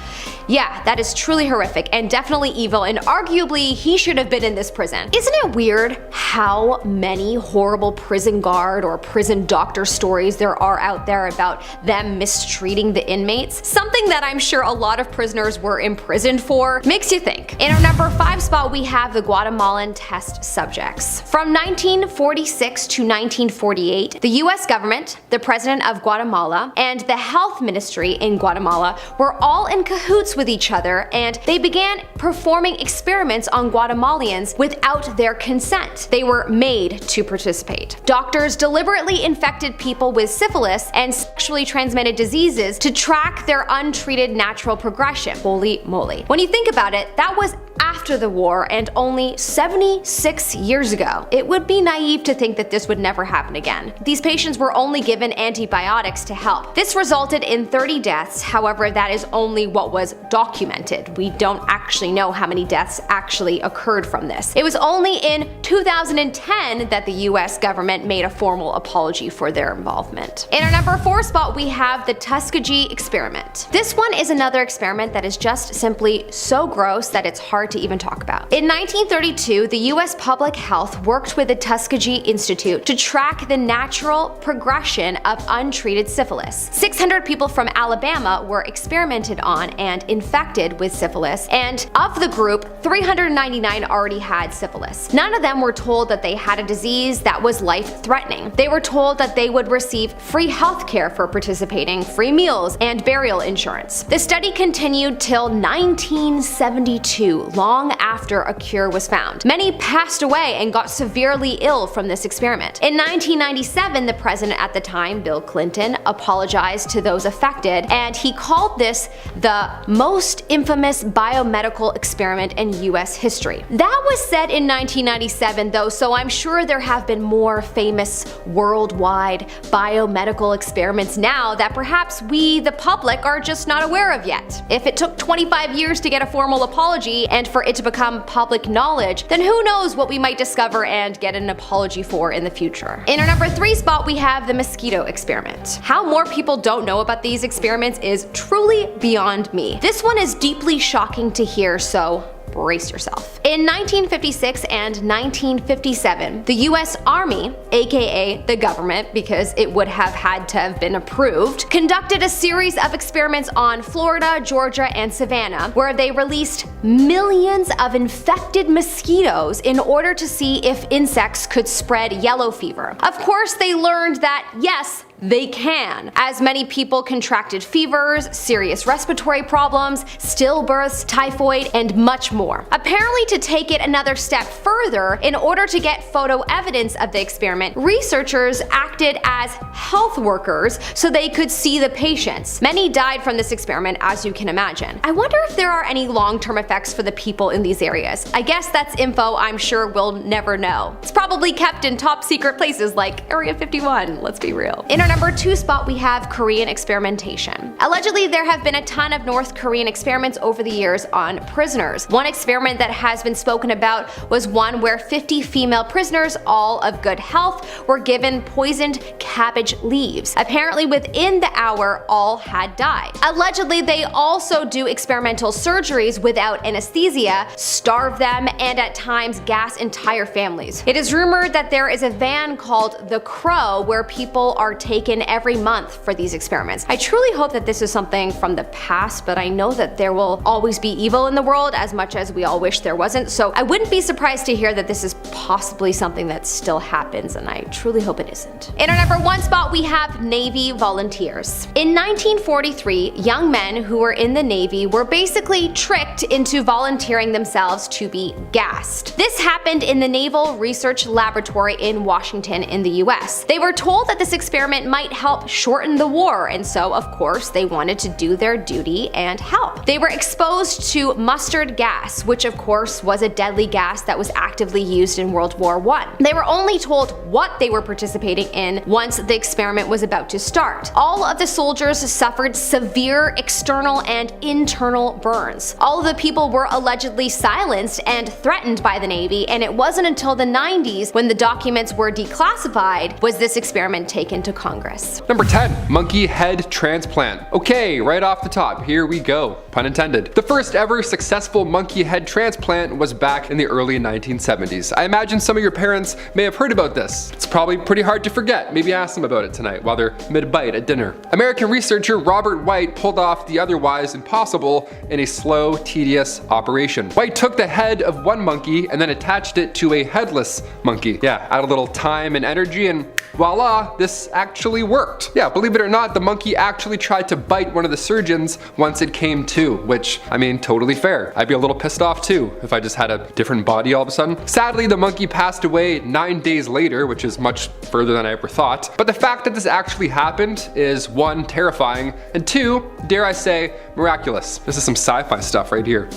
Yeah, that is truly horrific and definitely evil, and arguably he should have been in this prison. Isn't it weird how many horrible prison guard or prison doctor stories there are out there about them mistreating the inmates? Something that I'm sure a lot of prisoners were imprisoned for. Makes you think. In our number 5 spot, we have the Guatemalan test subjects. From 1946 to 1948, the US government, the president of Guatemala, and the health ministry in Guatemala were all in cahoots with each other, and they began performing experiments on Guatemalans without their consent. They were made to participate. Doctors deliberately infected people with syphilis and sexually transmitted diseases to track their untreated natural progression. Holy moly. When you think about it, that was after the war and only 76 years ago. It would be naive to think that this would never happen again. These patients were only given antibiotics to help. This resulted in 30 deaths, however, that is only what was documented. We don't actually know how many deaths actually occurred from this. It was only in 2010 that the US government made a formal apology for their involvement. In our number 4 spot, we have the Tuskegee Experiment. This one is another experiment that is just simply so gross that it's hard to even talk about. In 1932, the US Public Health worked with the Tuskegee Institute to track the natural progression of untreated syphilis. 600 people from Alabama were experimented on and infected with syphilis, and of the group, 399 already had syphilis. None of them were told that they had a disease that was life-threatening. They were told that they would receive free health care for participating, free meals, and burial insurance. The study continued till 1972, long after a cure was found. Many passed away and got severely ill from this experiment. In 1997, the president at the time, Bill Clinton, apologized to those affected, and he called this the most infamous biomedical experiment in US history. That was said in 1997 though, so I'm sure there have been more famous worldwide biomedical experiments now that perhaps we, the public, are just not aware of yet. If it took 25 years to get a formal apology and for it to become public knowledge, then who knows what we might discover and get an apology for in the future. In our number 3 spot, we have the mosquito experiment. How more people don't know about these experiments is truly beyond me. This one is deeply shocking to hear, so brace yourself. In 1956 and 1957, the US Army, aka the government because it would have had to have been approved, conducted a series of experiments on Florida, Georgia, and Savannah where they released millions of infected mosquitoes in order to see if insects could spread yellow fever. Of course, they learned that yes, they can, as many people contracted fevers, serious respiratory problems, stillbirths, typhoid, and much more. Apparently, to take it another step further, in order to get photo evidence of the experiment, researchers acted as health workers so they could see the patients. Many died from this experiment, as you can imagine. I wonder if there are any long-term effects for the people in these areas. I guess that's info I'm sure we'll never know. It's probably kept in top secret places like Area 51, let's be real. In our number 2 spot, we have Korean experimentation. Allegedly, there have been a ton of North Korean experiments over the years on prisoners. One experiment that has been spoken about was one where 50 female prisoners, all of good health, were given poisoned cabbage leaves. Apparently, within the hour, all had died. Allegedly, they also do experimental surgeries without anesthesia, starve them, and at times gas entire families. It is rumored that there is a van called The Crow where people are taken every month for these experiments. I truly hope that this is something from the past, but I know that there will always be evil in the world as much as we all wish there wasn't, so I wouldn't be surprised to hear that this is possibly something that still happens, and I truly hope it isn't. In our number 1 spot, we have Navy volunteers. In 1943, young men who were in the Navy were basically tricked into volunteering themselves to be gassed. This happened in the Naval Research Laboratory in Washington in the US. They were told that this experiment might help shorten the war, and so of course they wanted to do their duty and help. They were exposed to mustard gas, which of course was a deadly gas that was actively used in World War I. They were only told what they were participating in once the experiment was about to start. All of the soldiers suffered severe external and internal burns. All of the people were allegedly silenced and threatened by the Navy, and it wasn't until the 90s, when the documents were declassified, was this experiment taken to Congress. Number 10, monkey head transplant. Okay, right off the top, here we go, pun intended. The first ever successful monkey head transplant was back in the early 1970s. I imagine some of your parents may have heard about this. It's probably pretty hard to forget. Maybe ask them about it tonight while they're mid-bite at dinner. American researcher Robert White pulled off the otherwise impossible in a slow, tedious operation. White took the head of one monkey and then attached it to a headless monkey. Yeah, add a little time and energy and voila, this actually worked. Yeah, believe it or not, the monkey actually tried to bite one of the surgeons once it came to, which, I mean, totally fair. I'd be a little pissed off too if I just had a different body all of a sudden. Sadly, the monkey passed away 9 days later, which is much further than I ever thought. But the fact that this actually happened is 1, terrifying, and 2, dare I say, miraculous. This is some sci-fi stuff right here.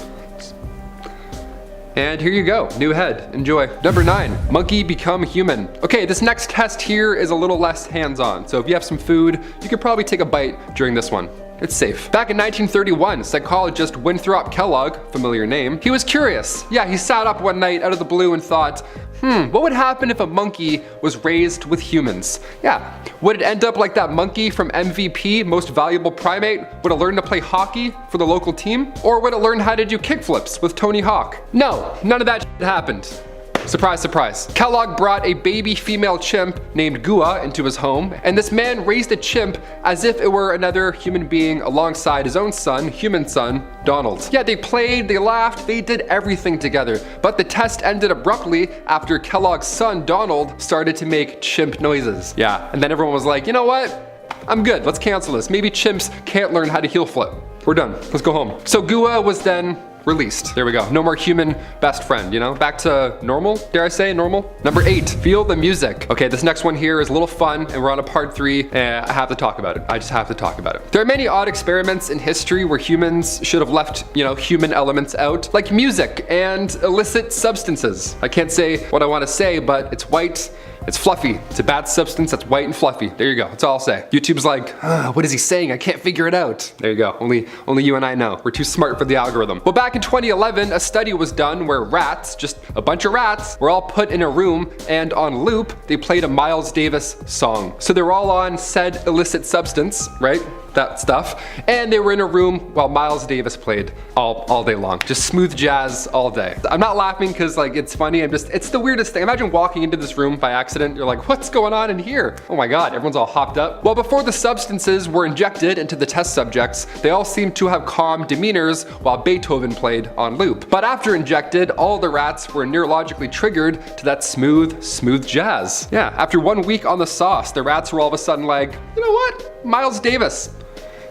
And here you go, new head, enjoy. Number 9, monkey become human. Okay, this next test here is a little less hands-on, so if you have some food, you could probably take a bite during this one. It's safe. Back in 1931, psychologist Winthrop Kellogg, familiar name, he was curious. Yeah, he sat up one night out of the blue and thought, what would happen if a monkey was raised with humans? Yeah, would it end up like that monkey from MVP, Most Valuable Primate? Would it learn to play hockey for the local team? Or would it learn how to do kickflips with Tony Hawk? No, none of that happened. Surprise, surprise. Kellogg brought a baby female chimp named Gua into his home, and this man raised a chimp as if it were another human being alongside his own son, human son, Donald. Yeah, they played, they laughed, they did everything together. But the test ended abruptly after Kellogg's son, Donald, started to make chimp noises. Yeah, and then everyone was like, you know what? I'm good, let's cancel this. Maybe chimps can't learn how to heel flip. We're done, let's go home. So Gua was then released. There we go. No more human best friend, you know? Back to normal, dare I say, normal? Number 8, feel the music. Okay, this next one here is a little fun, and we're on a part 3, and I have to talk about it. I just have to talk about it. There are many odd experiments in history where humans should have left, human elements out, like music and illicit substances. I can't say what I want to say, but it's white, it's fluffy. It's a bad substance that's white and fluffy. There you go. That's all I'll say. YouTube's like, what is he saying? I can't figure it out. There you go. Only you and I know. We're too smart for the algorithm. Well, back in 2011, a study was done where rats, just a bunch of rats, were all put in a room, and on loop, they played a Miles Davis song. So they were all on said illicit substance, right? That stuff. And they were in a room while Miles Davis played all day long. Just smooth jazz all day. I'm not laughing because it's funny. It's the weirdest thing. Imagine walking into this room by accident. You're like, what's going on in here? Oh my God, everyone's all hopped up. Well, before the substances were injected into the test subjects, they all seemed to have calm demeanors while Beethoven played on loop. But after injected, all the rats were neurologically triggered to that smooth jazz. Yeah, after 1 week on the sauce, the rats were all of a sudden like, you know what? Miles Davis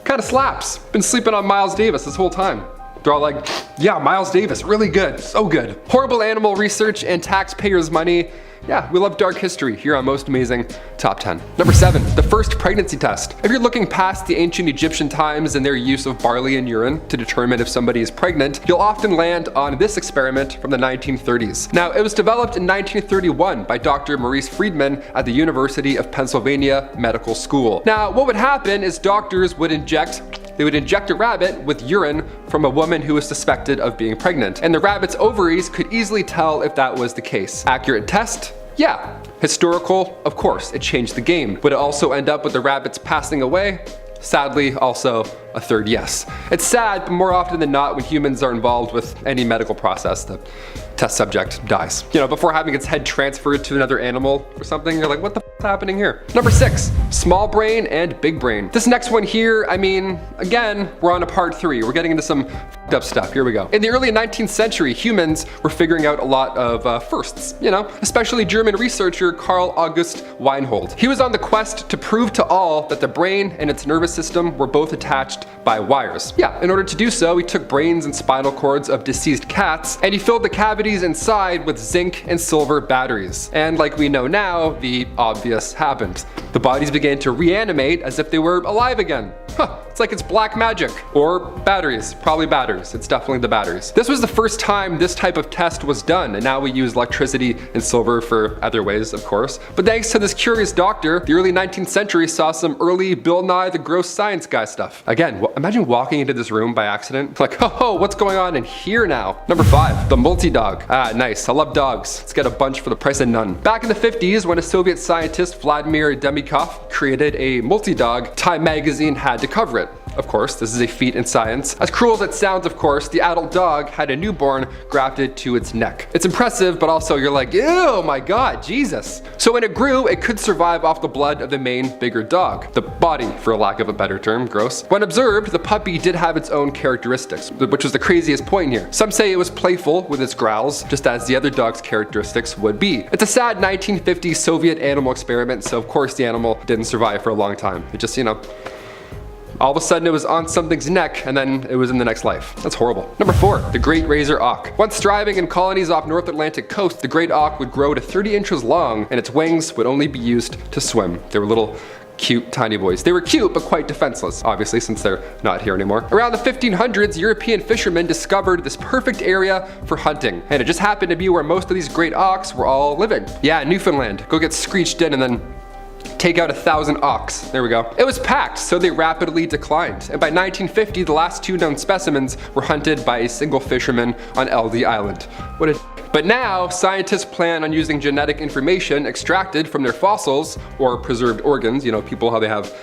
kind of slaps. Been sleeping on Miles Davis this whole time. They're all like, yeah, Miles Davis, really good, so good. Horrible animal research and taxpayers' money. Yeah, we love dark history here on Most Amazing Top 10. Number 7, the first pregnancy test. If you're looking past the ancient Egyptian times and their use of barley and urine to determine if somebody is pregnant, you'll often land on this experiment from the 1930s. Now, it was developed in 1931 by Dr. Maurice Friedman at the University of Pennsylvania Medical School. Now, what would happen is doctors would inject a rabbit with urine from a woman who was suspected of being pregnant, and the rabbit's ovaries could easily tell if that was the case. Accurate test? Yeah. Historical? Of course, it changed the game. Would it also end up with the rabbits passing away? Sadly, also a third yes. It's sad, but more often than not, when humans are involved with any medical process, the test subject dies. Before having its head transferred to another animal or something, you're like, what the f is happening here? Number 6, small brain and big brain. This next one here, again, we're on a part 3. We're getting into some f***ed up stuff. Here we go. In the early 19th century, humans were figuring out a lot of firsts, especially German researcher Karl August Weinhold. He was on the quest to prove to all that the brain and its nervous system were both attached by wires. Yeah, in order to do so, he took brains and spinal cords of deceased cats, and he filled the cavities inside with zinc and silver batteries. And like we know now, the obvious happened. The bodies began to reanimate as if they were alive again. It's like it's black magic. Or batteries. Probably batteries. It's definitely the batteries. This was the first time this type of test was done, and now we use electricity and silver for other ways, of course. But thanks to this curious doctor, the early 19th century saw some early Bill Nye the Gross Science Guy stuff. Again, imagine walking into this room by accident. Like, ho, what's going on in here now? Number 5, the multi-dog. Ah, nice. I love dogs. Let's get a bunch for the price of none. Back in the 50s, when a Soviet scientist, Vladimir Demikov, created a multi-dog, Time magazine had to cover it. Of course, this is a feat in science. As cruel as it sounds, of course, the adult dog had a newborn grafted to its neck. It's impressive, but also you're like, ew, my God, Jesus. So when it grew, it could survive off the blood of the main, bigger dog. The body, for lack of a better term, gross. When observed, the puppy did have its own characteristics, which was the craziest point here. Some say it was playful with its growls, just as the other dog's characteristics would be. It's a sad 1950s Soviet animal experiment, so of course the animal didn't survive for a long time. It just, all of a sudden it was on something's neck, and then it was in the next life. That's horrible. Number 4, the great razor auk. Once thriving in colonies off North Atlantic coast, the great auk would grow to 30 inches long, and its wings would only be used to swim. They were little cute tiny boys. They were cute, but quite defenseless, obviously, since they're not here anymore. Around the 1500s, European fishermen discovered this perfect area for hunting, and it just happened to be where most of these great auks were all living. Yeah, Newfoundland. Go get screeched in and then take out 1,000 auks. There we go. It was packed, so they rapidly declined. And by 1950, the last 2 known specimens were hunted by a single fisherman on LD Island. What a But now, scientists plan on using genetic information extracted from their fossils or preserved organs, people how they have,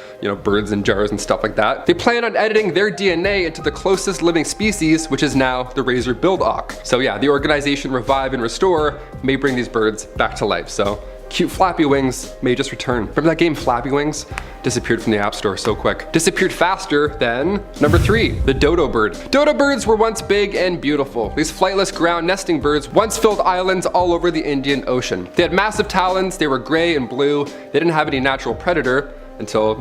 birds in jars and stuff like that. They plan on editing their DNA into the closest living species, which is now the razor-billed auk. So yeah, the organization Revive and Restore may bring these birds back to life. So cute flappy wings may just return. Remember that game Flappy Wings? Disappeared from the App Store so quick. Disappeared faster than number 3, the dodo bird. Dodo birds were once big and beautiful. These flightless ground nesting birds once filled islands all over the Indian Ocean. They had massive talons, they were gray and blue, they didn't have any natural predator until,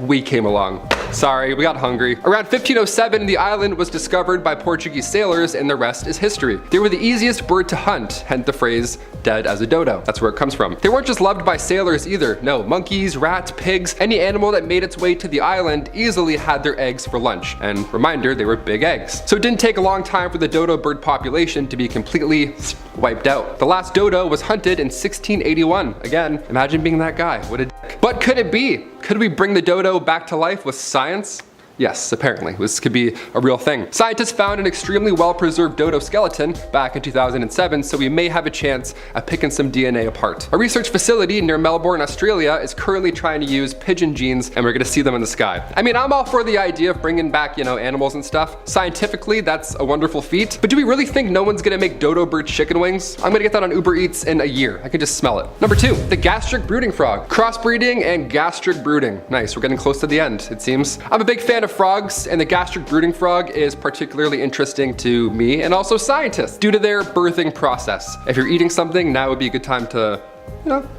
we came along. Sorry, we got hungry. Around 1507, the island was discovered by Portuguese sailors, and the rest is history. They were the easiest bird to hunt, hence the phrase, dead as a dodo. That's where it comes from. They weren't just loved by sailors either. No, monkeys, rats, pigs, any animal that made its way to the island easily had their eggs for lunch. And reminder, they were big eggs. So it didn't take a long time for the dodo bird population to be completely wiped out. The last dodo was hunted in 1681. Again, imagine being that guy. What a dick. But could it be? Could we bring the dodo back to life with science? Yes, apparently. This could be a real thing. Scientists found an extremely well-preserved dodo skeleton back in 2007, so we may have a chance at picking some DNA apart. A research facility near Melbourne, Australia is currently trying to use pigeon genes, and we're gonna see them in the sky. I mean, I'm all for the idea of bringing back, animals and stuff. Scientifically, that's a wonderful feat, but do we really think no one's gonna make dodo bird chicken wings? I'm gonna get that on Uber Eats in a year. I can just smell it. Number 2, the gastric brooding frog. Crossbreeding and gastric brooding. Nice, we're getting close to the end, it seems. I'm a big fan of frogs, and the gastric brooding frog is particularly interesting to me and also scientists due to their birthing process. If you're eating something, now would be a good time to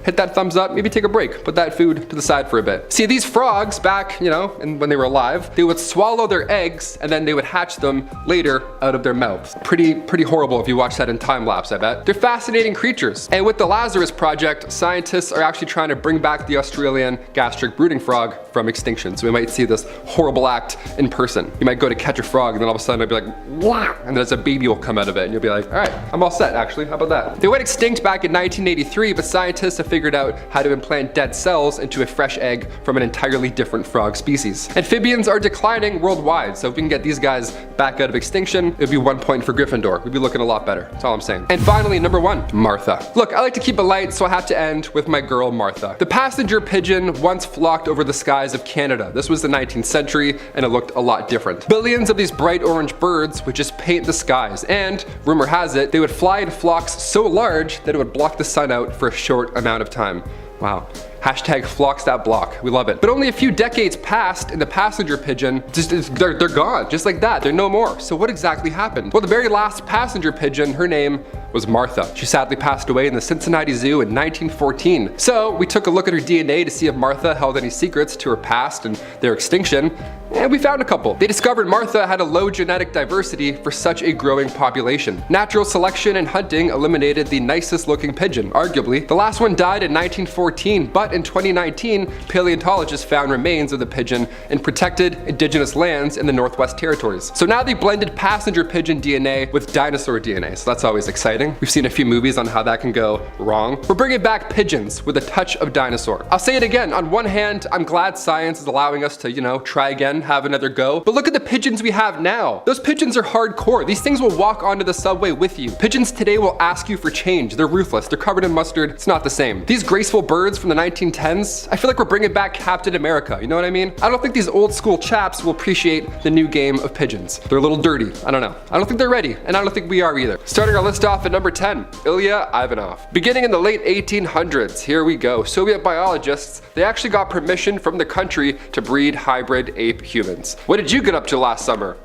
hit that thumbs up, maybe take a break, put that food to the side for a bit. See, these frogs back, and when they were alive, they would swallow their eggs and then they would hatch them later out of their mouths. Pretty horrible if you watch that in time lapse, I bet. They're fascinating creatures. And with the Lazarus Project, scientists are actually trying to bring back the Australian gastric brooding frog from extinction. So we might see this horrible act in person. You might go to catch a frog and then all of a sudden it'll be like, wah, and then a baby will come out of it and you'll be like, all right, I'm all set actually, how about that? They went extinct back in 1983, but scientists have figured out how to implant dead cells into a fresh egg from an entirely different frog species. Amphibians are declining worldwide, so if we can get these guys back out of extinction, it would be 1 point for Gryffindor. We'd be looking a lot better. That's all I'm saying. And finally, number 1, Martha. Look, I like to keep it light, so I have to end with my girl Martha. The passenger pigeon once flocked over the skies of Canada. This was the 19th century, and it looked a lot different. Billions of these bright orange birds would just paint the skies, and rumor has it, they would fly in flocks so large that it would block the sun out for a short amount of time. Wow. Hashtag flocks that block. We love it. But only a few decades passed and the passenger pigeon, they're gone. Just like that. They're no more. So what exactly happened? Well, the very last passenger pigeon, her name was Martha. She sadly passed away in the Cincinnati Zoo in 1914. So we took a look at her DNA to see if Martha held any secrets to her past and their extinction. And we found a couple. They discovered Martha had a low genetic diversity for such a growing population. Natural selection and hunting eliminated the nicest looking pigeon, arguably. The last one died in 1914, but in 2019, paleontologists found remains of the pigeon in protected indigenous lands in the Northwest Territories. So now they blended passenger pigeon DNA with dinosaur DNA, so that's always exciting. We've seen a few movies on how that can go wrong. We're bringing back pigeons with a touch of dinosaur. I'll say it again, on one hand, I'm glad science is allowing us to, try again, have another go. But look at the pigeons we have now. Those pigeons are hardcore. These things will walk onto the subway with you. Pigeons today will ask you for change. They're ruthless. They're covered in mustard. It's not the same. These graceful birds from the 1910s, I feel like we're bringing back Captain America. You know what I mean? I don't think these old school chaps will appreciate the new game of pigeons. They're a little dirty. I don't know. I don't think they're ready, and I don't think we are either. Starting our list off at number 10, Ilya Ivanov. Beginning in the late 1800s, here we go. Soviet biologists, they actually got permission from the country to breed hybrid ape humans. What did you get up to last summer?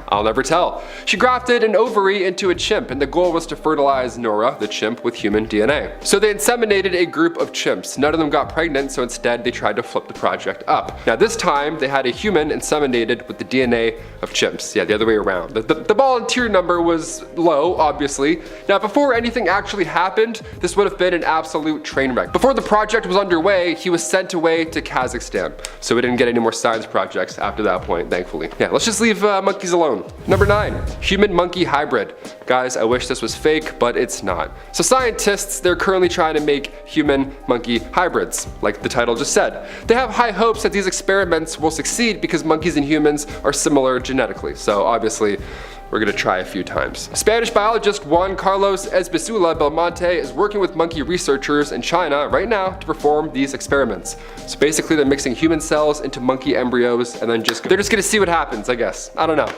I'll never tell. She grafted an ovary into a chimp, and the goal was to fertilize Nora, the chimp, with human DNA. So they inseminated a group of chimps. None of them got pregnant, so instead they tried to flip the project up. Now this time, they had a human inseminated with the DNA of chimps. Yeah, the other way around. The volunteer number was low, obviously. Now before anything actually happened, this would have been an absolute train wreck. Before the project was underway, he was sent away to Kazakhstan. So we didn't get any more science projects after that point, thankfully. Yeah, let's just leave monkeys alone. Number 9, human-monkey hybrid. Guys, I wish this was fake, but it's not. So scientists, they're currently trying to make human-monkey hybrids, like the title just said. They have high hopes that these experiments will succeed because monkeys and humans are similar genetically. So obviously, we're gonna try a few times. Spanish biologist Juan Carlos Esbizula Belmonte is working with monkey researchers in China right now to perform these experiments. So basically they're mixing human cells into monkey embryos and then they're just gonna see what happens, I guess. I don't know.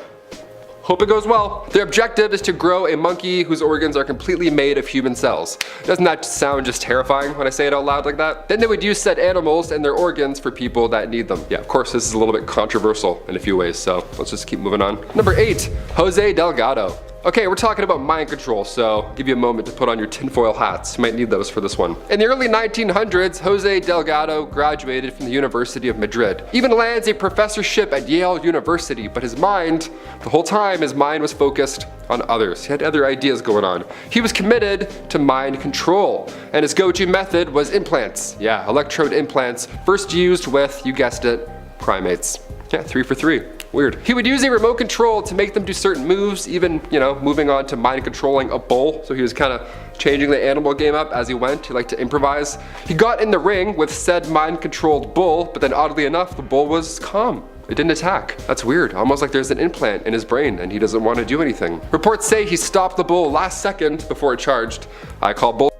Hope it goes well. Their objective is to grow a monkey whose organs are completely made of human cells. Doesn't that sound just terrifying when I say it out loud like that? Then they would use said animals and their organs for people that need them. Yeah, of course this is a little bit controversial in a few ways, so let's just keep moving on. Number 8, Jose Delgado. Okay, we're talking about mind control, so I'll give you a moment to put on your tinfoil hats. You might need those for this one. In the early 1900s, Jose Delgado graduated from the University of Madrid. Even lands a professorship at Yale University, but his mind, the whole time, his mind was focused on others. He had other ideas going on. He was committed to mind control, and his go-to method was implants. Yeah, electrode implants, first used with, you guessed it, primates. Yeah, 3 for 3. Weird. He would use a remote control to make them do certain moves, even, moving on to mind controlling a bull. So he was kind of changing the animal game up as he went. He liked to improvise. He got in the ring with said mind controlled bull, but then oddly enough, the bull was calm. It didn't attack. That's weird. Almost like there's an implant in his brain and he doesn't want to do anything. Reports say he stopped the bull last second before it charged. I call bull.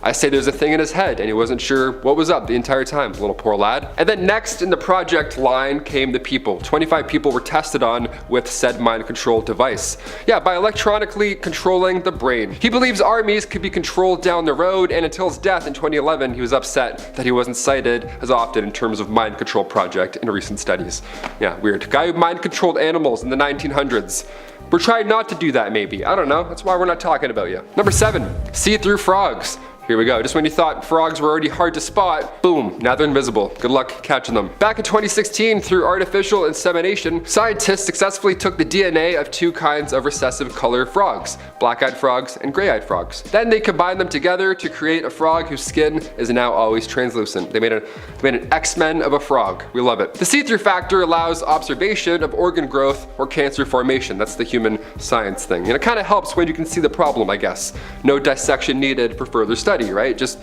I say there's a thing in his head and he wasn't sure what was up the entire time, little poor lad. And then next in the project line came the people. 25 people were tested on with said mind control device. Yeah, by electronically controlling the brain. He believes armies could be controlled down the road, and until his death in 2011, he was upset that he wasn't cited as often in terms of mind control project in recent studies. Yeah, weird. Guy who mind controlled animals in the 1900s. We're trying not to do that maybe. I don't know. That's why we're not talking about you. Number 7, see-through frogs. Here we go. Just when you thought frogs were already hard to spot, boom, now they're invisible. Good luck catching them. Back in 2016, through artificial insemination, scientists successfully took the DNA of 2 kinds of recessive color frogs, black-eyed frogs and gray-eyed frogs. Then they combined them together to create a frog whose skin is now always translucent. They made an X-Men of a frog. We love it. The see-through factor allows observation of organ growth or cancer formation. That's the human science thing. And it kind of helps when you can see the problem, I guess. No dissection needed for further study, right? Just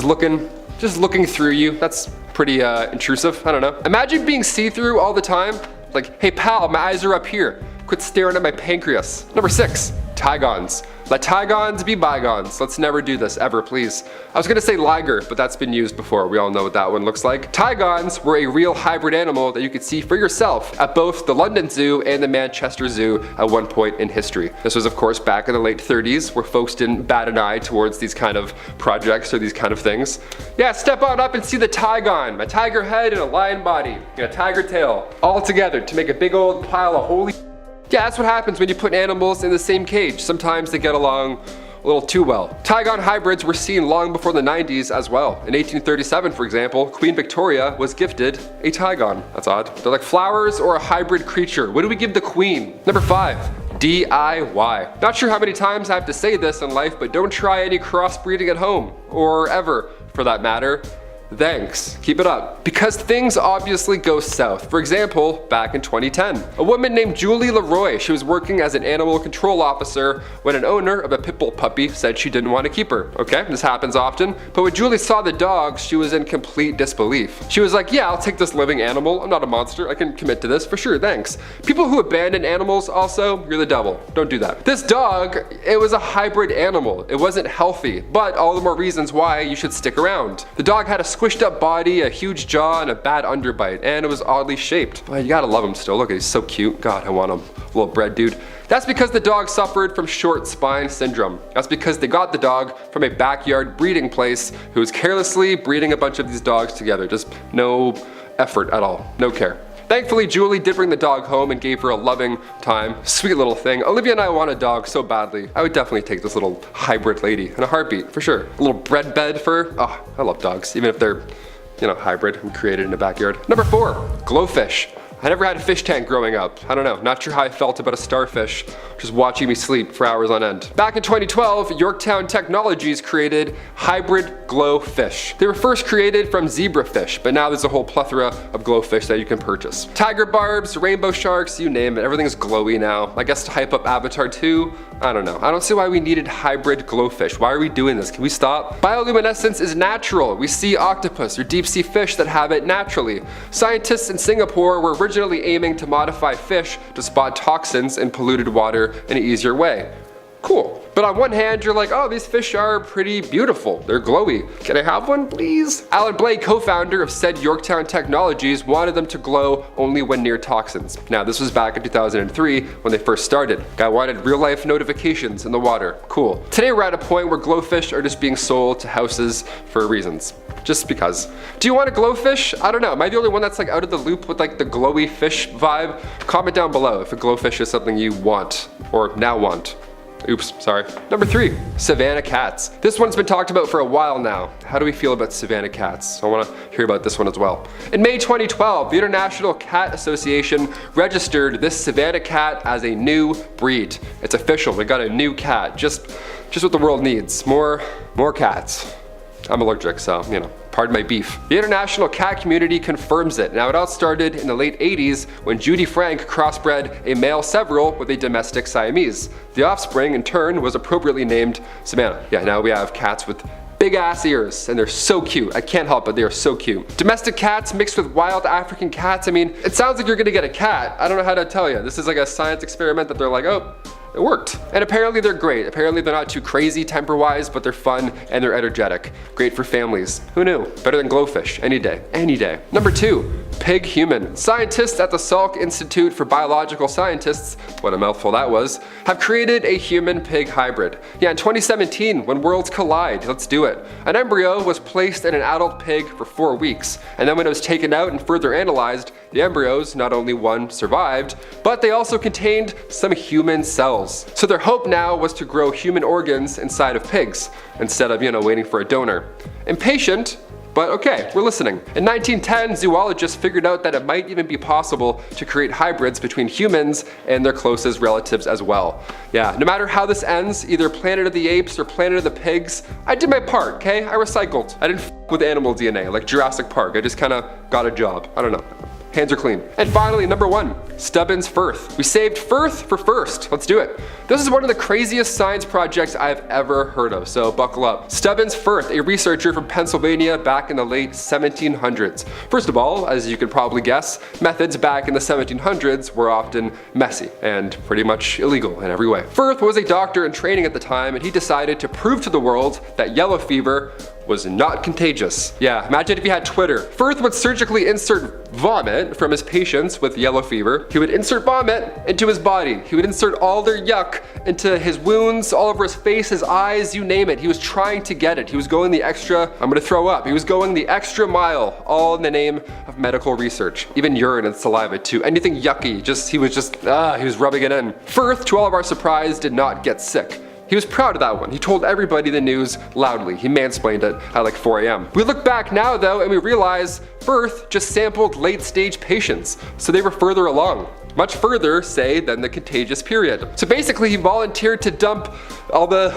looking through you. That's pretty intrusive. I don't know. Imagine being see-through all the time. Like, hey pal, my eyes are up here. Quit staring at my pancreas. Number 6, Tigons. Let Tigons be bygones. Let's never do this ever, please. I was gonna say liger, but that's been used before. We all know what that one looks like. Tigons were a real hybrid animal that you could see for yourself at both the London Zoo and the Manchester Zoo at one point in history. This was of course back in the late 30s, where folks didn't bat an eye towards these kind of projects or these kind of things. Yeah, step on up and see the Tigon, a tiger head and a lion body, and a tiger tail, all together to make a big old pile of holy. Yeah, that's what happens when you put animals in the same cage. Sometimes they get along a little too well. Tigon hybrids were seen long before the 90s as well. In 1837, for example, Queen Victoria was gifted a Tigon. That's odd. They're like flowers or a hybrid creature. What do we give the Queen? Number 5. DIY. Not sure how many times I have to say this in life, but don't try any crossbreeding at home, or ever for that matter. Thanks. Keep it up. Because things obviously go south. For example, back in 2010, a woman named Julie Leroy, she was working as an animal control officer when an owner of a pit bull puppy said she didn't want to keep her. Okay, this happens often. But when Julie saw the dog, she was in complete disbelief. She was like, yeah, I'll take this living animal. I'm not a monster. I can commit to this for sure. Thanks. People who abandon animals also, you're the devil. Don't do that. This dog, it was a hybrid animal. It wasn't healthy, but all the more reasons why you should stick around. The dog had a squished up body, a huge jaw, and a bad underbite, and it was oddly shaped. But you gotta love him still. Look, he's so cute. God, I want him. Little bread dude. That's because the dog suffered from short spine syndrome. That's because they got the dog from a backyard breeding place who was carelessly breeding a bunch of these dogs together. Just no effort at all. No care. Thankfully, Julie did bring the dog home and gave her a loving time. Sweet little thing. Olivia and I want a dog so badly. I would definitely take this little hybrid lady in a heartbeat, for sure. A little bread bed for her. Oh, I love dogs, even if they're, hybrid and created in a backyard. Number 4, glowfish. I never had a fish tank growing up. I don't know, not sure how I felt about a starfish just watching me sleep for hours on end. Back in 2012, Yorktown Technologies created hybrid glowfish. They were first created from zebrafish, but now there's a whole plethora of glowfish that you can purchase. Tiger barbs, rainbow sharks, you name it, everything is glowy now. I guess to hype up Avatar 2, I don't know. I don't see why we needed hybrid glowfish. Why are we doing this? Can we stop? Bioluminescence is natural. We see octopus or deep sea fish that have it naturally. Scientists in Singapore were originally originally aiming to modify fish to spot toxins in polluted water in an easier way. Cool. But on one hand, you're like, oh, these fish are pretty beautiful. They're glowy. Can I have one, please? Alan Blake, co-founder of said Yorktown Technologies, wanted them to glow only when near toxins. Now, this was back in 2003 when they first started. Guy wanted real-life notifications in the water. Cool. Today, we're at a point where glowfish are just being sold to houses for reasons. Just because. Do you want a glowfish? I don't know. Am I the only one that's like out of the loop with like the glowy fish vibe? Comment down below if a glowfish is something you want or now want. Oops, sorry. Number 3, savanna cats. This one's been talked about for a while now. How do we feel about savanna cats? I want to hear about this one as well. In May 2012, the International Cat Association registered this savanna cat as a new breed. It's official, we got a new cat. Just what the world needs. More cats. I'm allergic, so, pardon my beef. The international cat community confirms it. Now, it all started in the late 80s when Judy Frank crossbred a male several with a domestic Siamese. The offspring, in turn, was appropriately named Savannah. Yeah, now we have cats with big ass ears, and they're so cute. I can't help it, they are so cute. Domestic cats mixed with wild African cats. I mean, it sounds like you're gonna get a cat. I don't know how to tell you. This is like a science experiment that they're like, oh, it worked. And apparently they're great. Apparently they're not too crazy temper-wise, but they're fun and they're energetic. Great for families. Who knew? Better than glowfish. Any day. Any day. Number 2, pig human. Scientists at the Salk Institute for Biological Scientists, what a mouthful that was, have created a human-pig hybrid. Yeah, in 2017, when worlds collide, let's do it. An embryo was placed in an adult pig for 4 weeks, and then when it was taken out and further analyzed, the embryos, not only one survived, but they also contained some human cells. So their hope now was to grow human organs inside of pigs, instead of, waiting for a donor. Impatient, but okay, we're listening. In 1910, zoologists figured out that it might even be possible to create hybrids between humans and their closest relatives as well. Yeah, no matter how this ends, either Planet of the Apes or Planet of the Pigs, I did my part, okay? I recycled. I didn't f with animal DNA, like Jurassic Park. I just kinda got a job. I don't know. Hands are clean. And finally, number 1, Stubbins Firth. We saved Firth for first. Let's do it. This is one of the craziest science projects I've ever heard of, so buckle up. Stubbins Firth, a researcher from Pennsylvania back in the late 1700s. First of all, as you could probably guess, methods back in the 1700s were often messy and pretty much illegal in every way. Firth was a doctor in training at the time, and he decided to prove to the world that yellow fever was not contagious. Yeah, imagine if you had Twitter. Firth would surgically insert vomit from his patients with yellow fever. He would insert vomit into his body. He would insert all their yuck into his wounds, all over his face, his eyes, you name it. He was trying to get it. He was going the extra, I'm gonna throw up. He was going the extra mile, all in the name of medical research. Even urine and saliva too. Anything yucky, he was rubbing it in. Firth, to all of our surprise, did not get sick. He was proud of that one. He told everybody the news loudly. He mansplained it at like 4 a.m. We look back now though and we realize Firth just sampled late stage patients, so they were further along. Much further, say, than the contagious period. So basically he volunteered to dump all the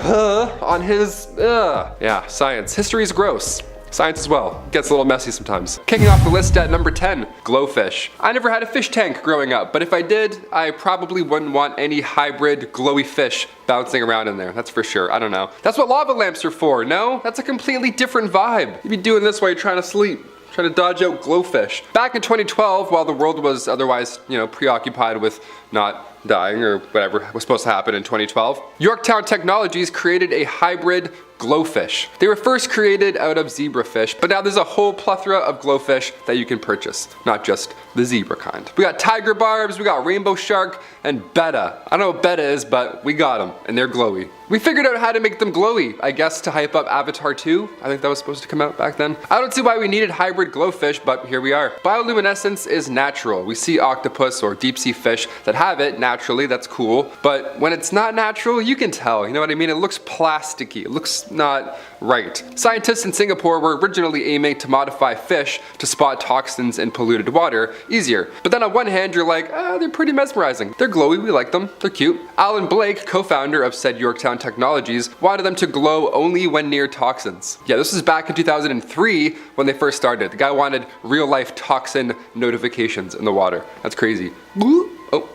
on his Yeah, science. History is gross. Science as well. Gets a little messy sometimes. Kicking off the list at number 10, glowfish. I never had a fish tank growing up, but if I did, I probably wouldn't want any hybrid glowy fish bouncing around in there, that's for sure. I don't know. That's what lava lamps are for, no? That's a completely different vibe. You'd be doing this while you're trying to sleep. Trying to dodge out glowfish. Back in 2012, while the world was otherwise, preoccupied with not dying or whatever was supposed to happen in 2012, Yorktown Technologies created a hybrid glowfish. They were first created out of zebrafish, but now there's a whole plethora of glowfish that you can purchase, not just the zebra kind. We got tiger barbs, we got rainbow shark, and betta. I don't know what betta is, but we got them, and they're glowy. We figured out how to make them glowy, I guess to hype up Avatar 2. I think that was supposed to come out back then. I don't see why we needed hybrid glowfish, but here we are. Bioluminescence is natural. We see octopus or deep sea fish that have it naturally, that's cool. But when it's not natural, you can tell, you know what I mean? It looks plasticky, it looks not right. Scientists in Singapore were originally aiming to modify fish to spot toxins in polluted water easier. But then on one hand, you're like, they're pretty mesmerizing. They're glowy, we like them, they're cute. Alan Blake, co-founder of said Yorktown Technologies, wanted them to glow only when near toxins. Yeah, this was back in 2003 when they first started. The guy wanted real life toxin notifications in the water. That's crazy. Oh,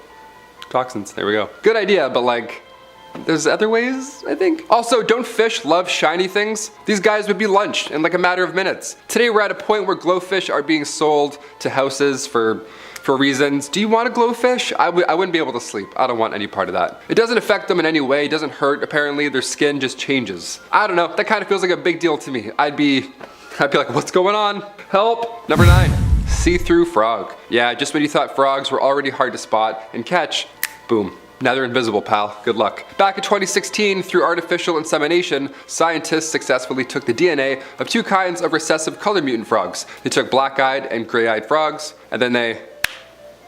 toxins, there we go. Good idea, but like, there's other ways, I think. Also, don't fish love shiny things? These guys would be lunch in like a matter of minutes. Today we're at a point where glowfish are being sold to houses for for reasons. Do you want a glowfish? I wouldn't be able to sleep. I don't want any part of that. It doesn't affect them in any way. It doesn't hurt. Apparently their skin just changes. I don't know. That kind of feels like a big deal to me. I'd be like, what's going on? Help. Number 9, see-through frog. Yeah, just when you thought frogs were already hard to spot and catch, boom. Now they're invisible, pal. Good luck. Back in 2016, through artificial insemination, scientists successfully took the DNA of 2 kinds of recessive color mutant frogs. They took black-eyed and gray-eyed frogs, and then they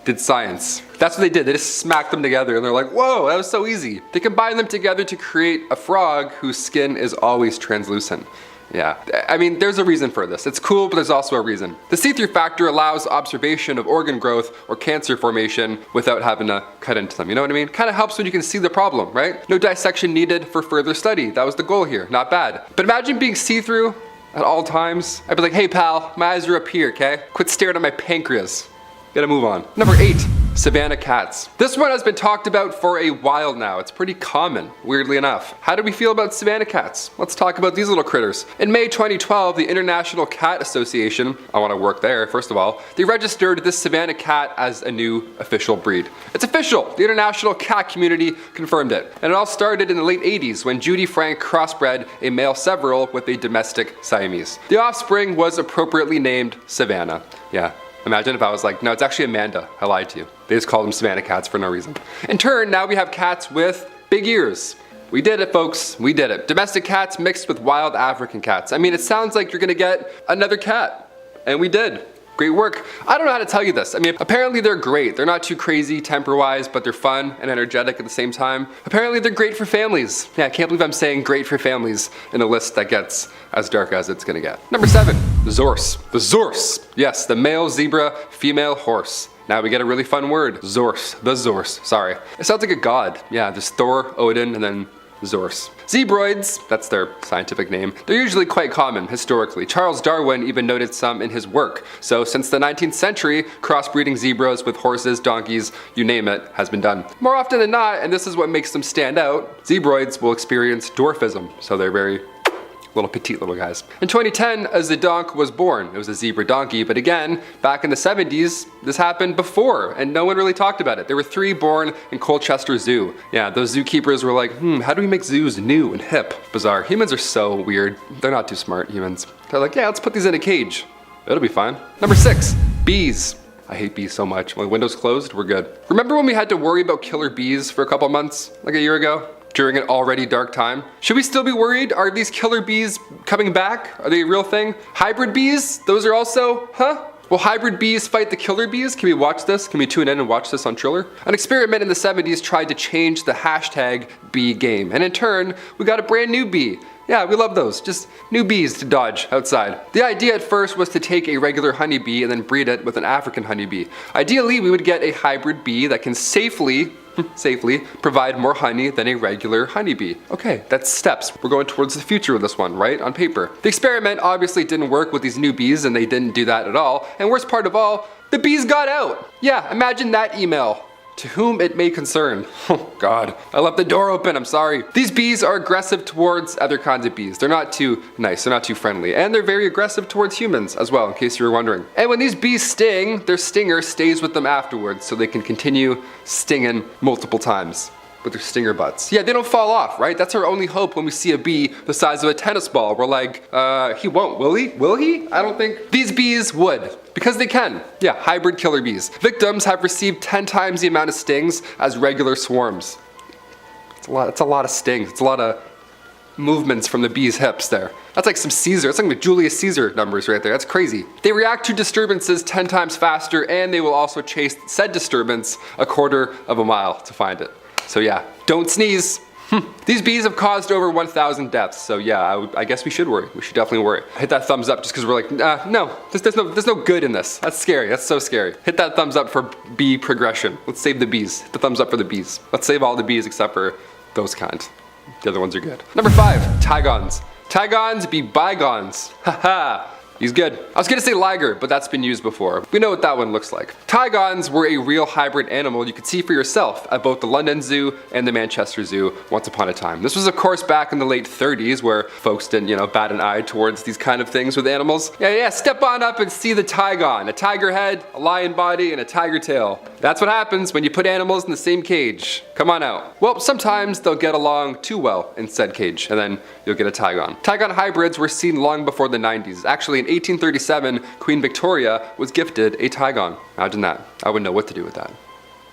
did science. That's what they did. They just smacked them together, and they're like, whoa, that was so easy. They combined them together to create a frog whose skin is always translucent. Yeah, I mean, there's a reason for this. It's cool, but there's also a reason. The see-through factor allows observation of organ growth or cancer formation without having to cut into them. You know what I mean? Kind of helps when you can see the problem, right? No dissection needed for further study. That was the goal here. Not bad. But imagine being see-through at all times. I'd be like, hey pal, my eyes are up here, okay? Quit staring at my pancreas. Gotta move on. Number 8. Savanna cats. This one has been talked about for a while now. It's pretty common, weirdly enough. How do we feel about savanna cats? Let's talk about these little critters. In May 2012, the International Cat Association, I want to work there, first of all, they registered this savanna cat as a new official breed. It's official! The international cat community confirmed it. And it all started in the late 80s when Judy Frank crossbred a male several with a domestic Siamese. The offspring was appropriately named Savannah. Yeah. Imagine if I was like, no, it's actually Amanda. I lied to you. They just called them savanna cats for no reason. In turn, now we have cats with big ears. We did it, folks. We did it. Domestic cats mixed with wild African cats. I mean, it sounds like you're gonna get another cat. And we did. Great work. I don't know how to tell you this. I mean, apparently they're great. They're not too crazy temper-wise, but they're fun and energetic at the same time. Apparently they're great for families. Yeah, I can't believe I'm saying great for families in a list that gets as dark as it's gonna get. Number 7, the Zorse. The Zorse. Yes, the male zebra, female horse. Now we get a really fun word. Zorse. The Zorse. Sorry. It sounds like a god. Yeah, there's Thor, Odin, and then Zorse. Zebroids, that's their scientific name, they're usually quite common historically. Charles Darwin even noted some in his work. So since the 19th century, crossbreeding zebras with horses, donkeys, you name it, has been done. More often than not, and this is what makes them stand out, zebroids will experience dwarfism. So they're very little petite little guys. In 2010, a zedonk was born. It was a zebra donkey, but again, back in the 70s, this happened before, and no one really talked about it. There were 3 born in Colchester Zoo. Yeah, those zookeepers were like, how do we make zoos new and hip? Bizarre. Humans are so weird. They're not too smart, humans. They're like, yeah, let's put these in a cage. It'll be fine. Number 6, bees. I hate bees so much. When the window's closed, we're good. Remember when we had to worry about killer bees for a couple months, like a year ago? During an already dark time? Should we still be worried? Are these killer bees coming back? Are they a real thing? Hybrid bees? Those are also, Will hybrid bees fight the killer bees? Can we watch this? Can we tune in and watch this on Triller? An experiment in the 70s tried to change the hashtag bee game, and in turn, we got a brand new bee. Yeah, we love those. Just new bees to dodge outside. The idea at first was to take a regular honeybee and then breed it with an African honeybee. Ideally, we would get a hybrid bee that can safely provide more honey than a regular honeybee. Okay, that's steps. We're going towards the future with this one, right? On paper. The experiment obviously didn't work with these new bees, and they didn't do that at all. And worst part of all, the bees got out. Yeah, imagine that email. To whom it may concern. Oh God, I left the door open, I'm sorry. These bees are aggressive towards other kinds of bees. They're not too nice, they're not too friendly. And they're very aggressive towards humans as well, in case you were wondering. And when these bees sting, their stinger stays with them afterwards, so they can continue stinging multiple times with their stinger butts. Yeah, they don't fall off, right? That's our only hope when we see a bee the size of a tennis ball. We're like, he won't, will he? Will he? I don't think. These bees would, because they can. Yeah, hybrid killer bees. Victims have received 10 times the amount of stings as regular swarms. It's a lot of stings. It's a lot of movements from the bee's hips there. That's like some Caesar, that's like the Julius Caesar numbers right there. That's crazy. They react to disturbances 10 times faster, and they will also chase said disturbance a quarter of a mile to find it. So yeah, don't sneeze. These bees have caused over 1,000 deaths, so yeah, I guess we should worry. We should definitely worry. Hit that thumbs up just because we're like, no, there's no good in this. That's scary, that's so scary. Hit that thumbs up for bee progression. Let's save the bees. Hit the thumbs up for the bees. Let's save all the bees except for those kind. The other ones are good. Number 5, Tigons. Tigons be bygones. Haha. He's good. I was gonna say liger, but that's been used before. We know what that one looks like. Tigons were a real hybrid animal you could see for yourself at both the London Zoo and the Manchester Zoo once upon a time. This was of course back in the late 30s where folks didn't, bat an eye towards these kind of things with animals. Yeah, step on up and see the tigon. A tiger head, a lion body, and a tiger tail. That's what happens when you put animals in the same cage. Come on out. Well, sometimes they'll get along too well in said cage, and then you'll get a tigon. Tigon hybrids were seen long before the 90s. Actually, in 1837, Queen Victoria was gifted a tigon. Imagine that. I wouldn't know what to do with that.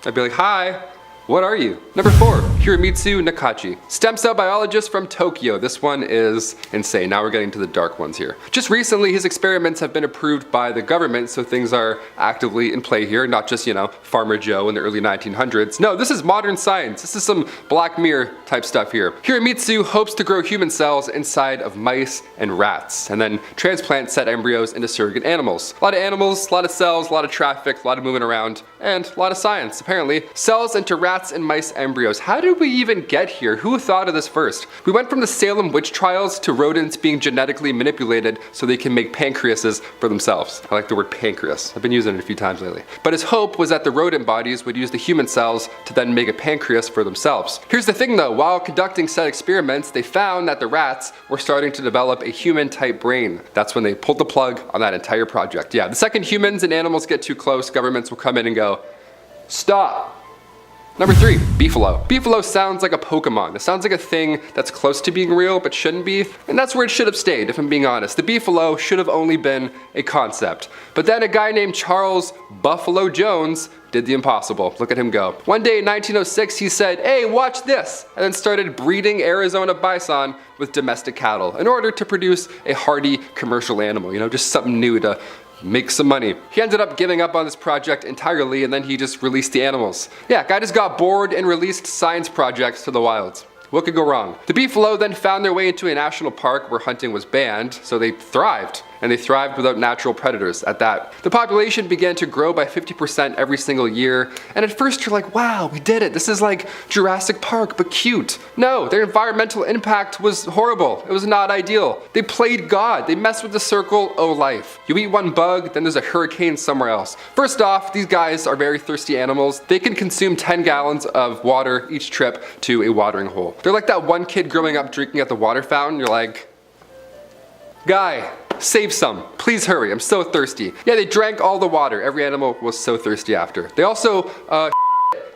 I'd be like, hi, what are you? Number 4, Hiromitsu Nakachi. Stem cell biologist from Tokyo. This one is insane. Now we're getting to the dark ones here. Just recently, his experiments have been approved by the government, so things are actively in play here, not just, Farmer Joe in the early 1900s. No, this is modern science. This is some Black Mirror type stuff here. Hiromitsu hopes to grow human cells inside of mice and rats, and then transplant said embryos into surrogate animals. A lot of animals, a lot of cells, a lot of traffic, a lot of moving around, and a lot of science, apparently. Cells into rats and mice embryos. How did we even get here? Who thought of this first? We went from the Salem witch trials to rodents being genetically manipulated so they can make pancreases for themselves. I like the word pancreas. I've been using it a few times lately. But his hope was that the rodent bodies would use the human cells to then make a pancreas for themselves. Here's the thing though, while conducting said experiments, they found that the rats were starting to develop a human-type brain. That's when they pulled the plug on that entire project. Yeah, the second humans and animals get too close, governments will come in and go, stop. Number 3, beefalo. Beefalo sounds like a Pokemon. It sounds like a thing that's close to being real but shouldn't be, and that's where it should have stayed, if I'm being honest. The beefalo should have only been a concept. But then a guy named Charles Buffalo Jones did the impossible. Look at him go. One day in 1906, he said, hey, watch this, and then started breeding Arizona bison with domestic cattle in order to produce a hardy commercial animal, just something new to make some money. He ended up giving up on this project entirely, and then he just released the animals. Yeah, guy just got bored and released science projects to the wilds. What could go wrong? The beefalo then found their way into a national park where hunting was banned, so they thrived. And they thrived without natural predators at that. The population began to grow by 50% every single year, and at first you're like, wow, we did it. This is like Jurassic Park, but cute. No, their environmental impact was horrible. It was not ideal. They played God. They messed with the circle of life. You eat one bug, then there's a hurricane somewhere else. First off, these guys are very thirsty animals. They can consume 10 gallons of water each trip to a watering hole. They're like that one kid growing up drinking at the water fountain. You're like, guy, save some. Please hurry. I'm so thirsty. Yeah, they drank all the water. Every animal was so thirsty after. They also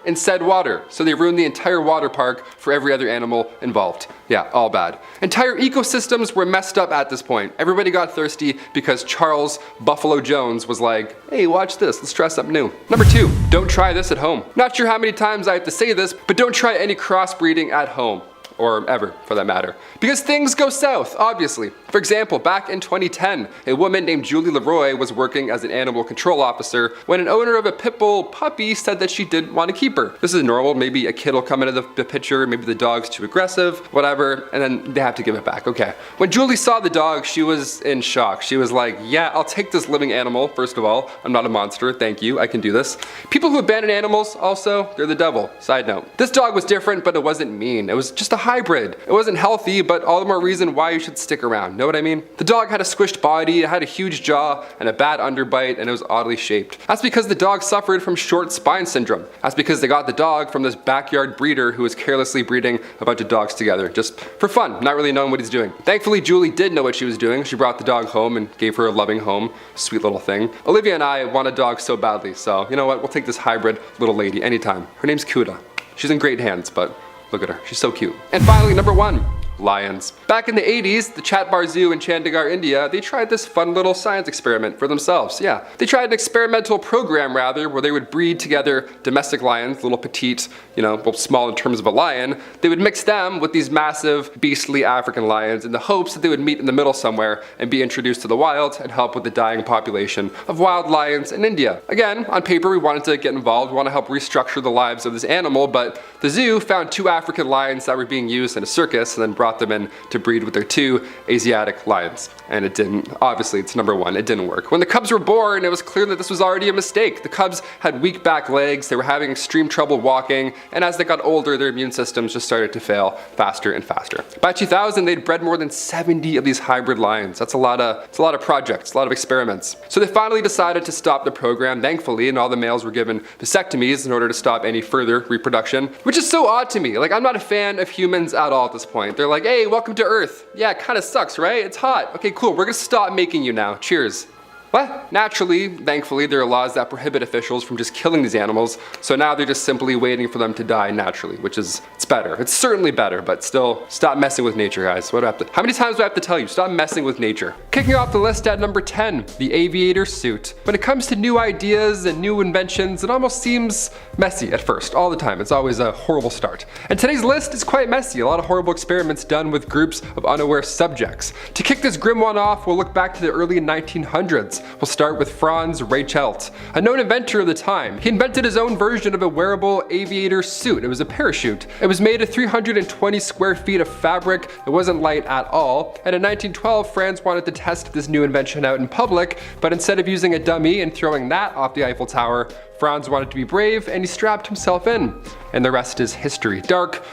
in said water, so they ruined the entire water park for every other animal involved. Yeah, all bad. Entire ecosystems were messed up at this point. Everybody got thirsty because Charles Buffalo Jones was like, hey, watch this. Let's try something new. Number 2, don't try this at home. Not sure how many times I have to say this, but don't try any crossbreeding at home. Or ever, for that matter. Because things go south, obviously. For example, back in 2010, a woman named Julie Leroy was working as an animal control officer when an owner of a pit bull puppy said that she didn't want to keep her. This is normal. Maybe a kid will come into the picture, maybe the dog's too aggressive, whatever, and then they have to give it back. Okay. When Julie saw the dog, she was in shock. She was like, yeah, I'll take this living animal, first of all. I'm not a monster, thank you, I can do this. People who abandon animals, also, they're the devil. Side note. This dog was different, but it wasn't mean. It was just a hybrid. It wasn't healthy, but all the more reason why you should stick around. Know what I mean? The dog had a squished body, it had a huge jaw, and a bad underbite, and it was oddly shaped. That's because the dog suffered from short spine syndrome. That's because they got the dog from this backyard breeder who was carelessly breeding a bunch of dogs together, just for fun, not really knowing what he's doing. Thankfully, Julie did know what she was doing. She brought the dog home and gave her a loving home. Sweet little thing. Olivia and I want a dog so badly, so you know what? We'll take this hybrid little lady anytime. Her name's Kuda. She's in great hands, but look at her, she's so cute. And finally, number 1, lions. Back in the 80s, the Chatbar Zoo in Chandigarh, India, they tried this fun little science experiment for themselves. Yeah, they tried an experimental program rather, where they would breed together domestic lions, little petite, well, small in terms of a lion. They would mix them with these massive, beastly African lions in the hopes that they would meet in the middle somewhere and be introduced to the wild and help with the dying population of wild lions in India. Again, on paper, we wanted to get involved, we want to help restructure the lives of this animal, but the zoo found 2 African lions that were being used in a circus and then brought brought them in to breed with their 2 Asiatic lions. And it didn't. Obviously, it's number 1. It didn't work. When the cubs were born, it was clear that this was already a mistake. The cubs had weak back legs, they were having extreme trouble walking, and as they got older, their immune systems just started to fail faster and faster. By 2000, they'd bred more than 70 of these hybrid lions. That's a lot of projects, a lot of experiments. So they finally decided to stop the program, thankfully, and all the males were given vasectomies in order to stop any further reproduction, which is so odd to me. Like, I'm not a fan of humans at all at this point. They're like, hey, welcome to Earth. Yeah, it kind of sucks, right? It's hot. Okay, cool. We're gonna stop making you now. Cheers. What? Naturally, thankfully, there are laws that prohibit officials from just killing these animals, so now they're just simply waiting for them to die naturally, which is, it's better. It's certainly better, but still, stop messing with nature, guys. How many times do I have to tell you? Stop messing with nature. Kicking off the list at number 10, the aviator suit. When it comes to new ideas and new inventions, it almost seems messy at first, all the time. It's always a horrible start. And today's list is quite messy. A lot of horrible experiments done with groups of unaware subjects. To kick this grim one off, we'll look back to the early 1900s. We'll start with Franz Reichelt, a known inventor of the time. He invented his own version of a wearable aviator suit. It was a parachute. It was made of 320 square feet of fabric. It wasn't light at all. And in 1912, Franz wanted to test this new invention out in public, but instead of using a dummy and throwing that off the Eiffel Tower, Franz wanted to be brave and he strapped himself in. And the rest is history. Dark,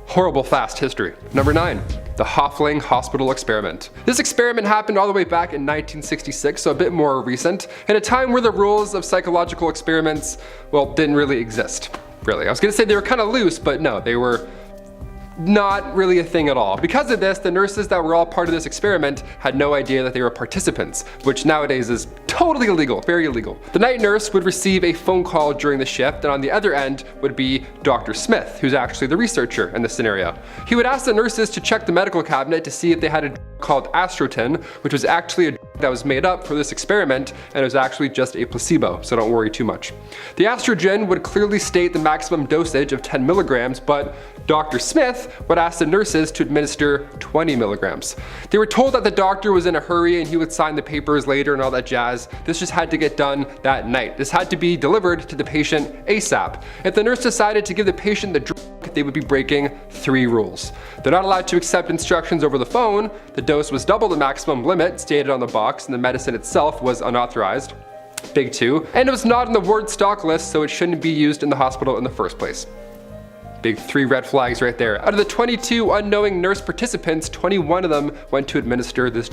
horrible, fast history. Number 9. The Hoffling Hospital Experiment. This experiment happened all the way back in 1966, so a bit more recent, in a time where the rules of psychological experiments, well, didn't really exist, really. I was gonna say they were kind of loose, but no, they were not really a thing at all. Because of this, the nurses that were all part of this experiment had no idea that they were participants, which nowadays is totally illegal, very illegal. The night nurse would receive a phone call during the shift, and on the other end would be Dr. Smith, who's actually the researcher in this scenario. He would ask the nurses to check the medical cabinet to see if they had a drug called astrotin, which was actually a drug that was made up for this experiment, and it was actually just a placebo, so don't worry too much. The astrogen would clearly state the maximum dosage of 10 milligrams, but Dr. Smith would ask the nurses to administer 20 milligrams. They were told that the doctor was in a hurry and he would sign the papers later and all that jazz. This just had to get done that night. This had to be delivered to the patient ASAP. If the nurse decided to give the patient the drug, they would be breaking 3 rules. They're not allowed to accept instructions over the phone, the dose was double the maximum limit stated on the box, and the medicine itself was unauthorized. Big 2. And it was not on the ward stock list, so it shouldn't be used in the hospital in the first place. Big 3 red flags right there. Out of the 22 unknowing nurse participants, 21 of them went to administer this.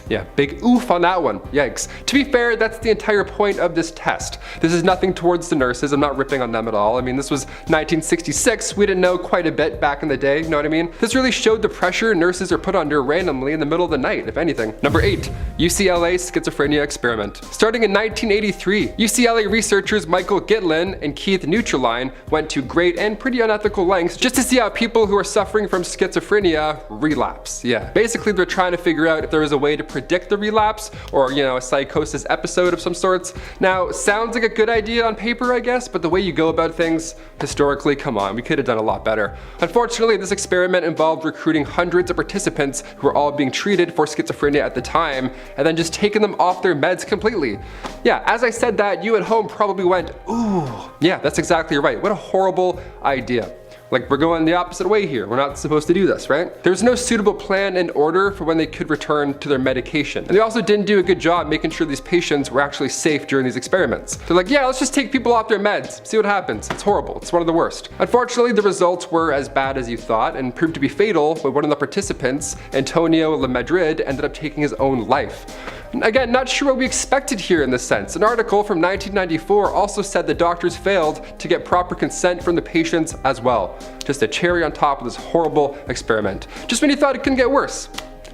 Yeah, big oof on that one. Yikes. To be fair, that's the entire point of this test. This is nothing towards the nurses. I'm not ripping on them at all. I mean, this was 1966. We didn't know quite a bit back in the day, you know what I mean? This really showed the pressure nurses are put under randomly in the middle of the night, if anything. Number 8, UCLA schizophrenia experiment. Starting in 1983, UCLA researchers Michael Gitlin and Keith Neutraline went to great and pretty unethical lengths just to see how people who are suffering from schizophrenia relapse. Yeah, basically they're trying to figure out if there is a way to predict the relapse, or a psychosis episode of some sorts. Now, sounds like a good idea on paper, I guess, but the way you go about things, historically, come on, we could have done a lot better. Unfortunately, this experiment involved recruiting hundreds of participants who were all being treated for schizophrenia at the time, and then just taking them off their meds completely. Yeah, as I said that, you at home probably went, ooh, yeah, that's exactly right. What a horrible idea. Like, we're going the opposite way here. We're not supposed to do this, right? There's no suitable plan and order for when they could return to their medication. And they also didn't do a good job making sure these patients were actually safe during these experiments. They're like, yeah, let's just take people off their meds, see what happens. It's horrible. It's one of the worst. Unfortunately, the results were as bad as you thought and proved to be fatal when one of the participants, Antonio Lamadrid, ended up taking his own life. Again, not sure what we expected here in this sense. An article from 1994 also said the doctors failed to get proper consent from the patients as well. Just a cherry on top of this horrible experiment. Just when you thought it couldn't get worse.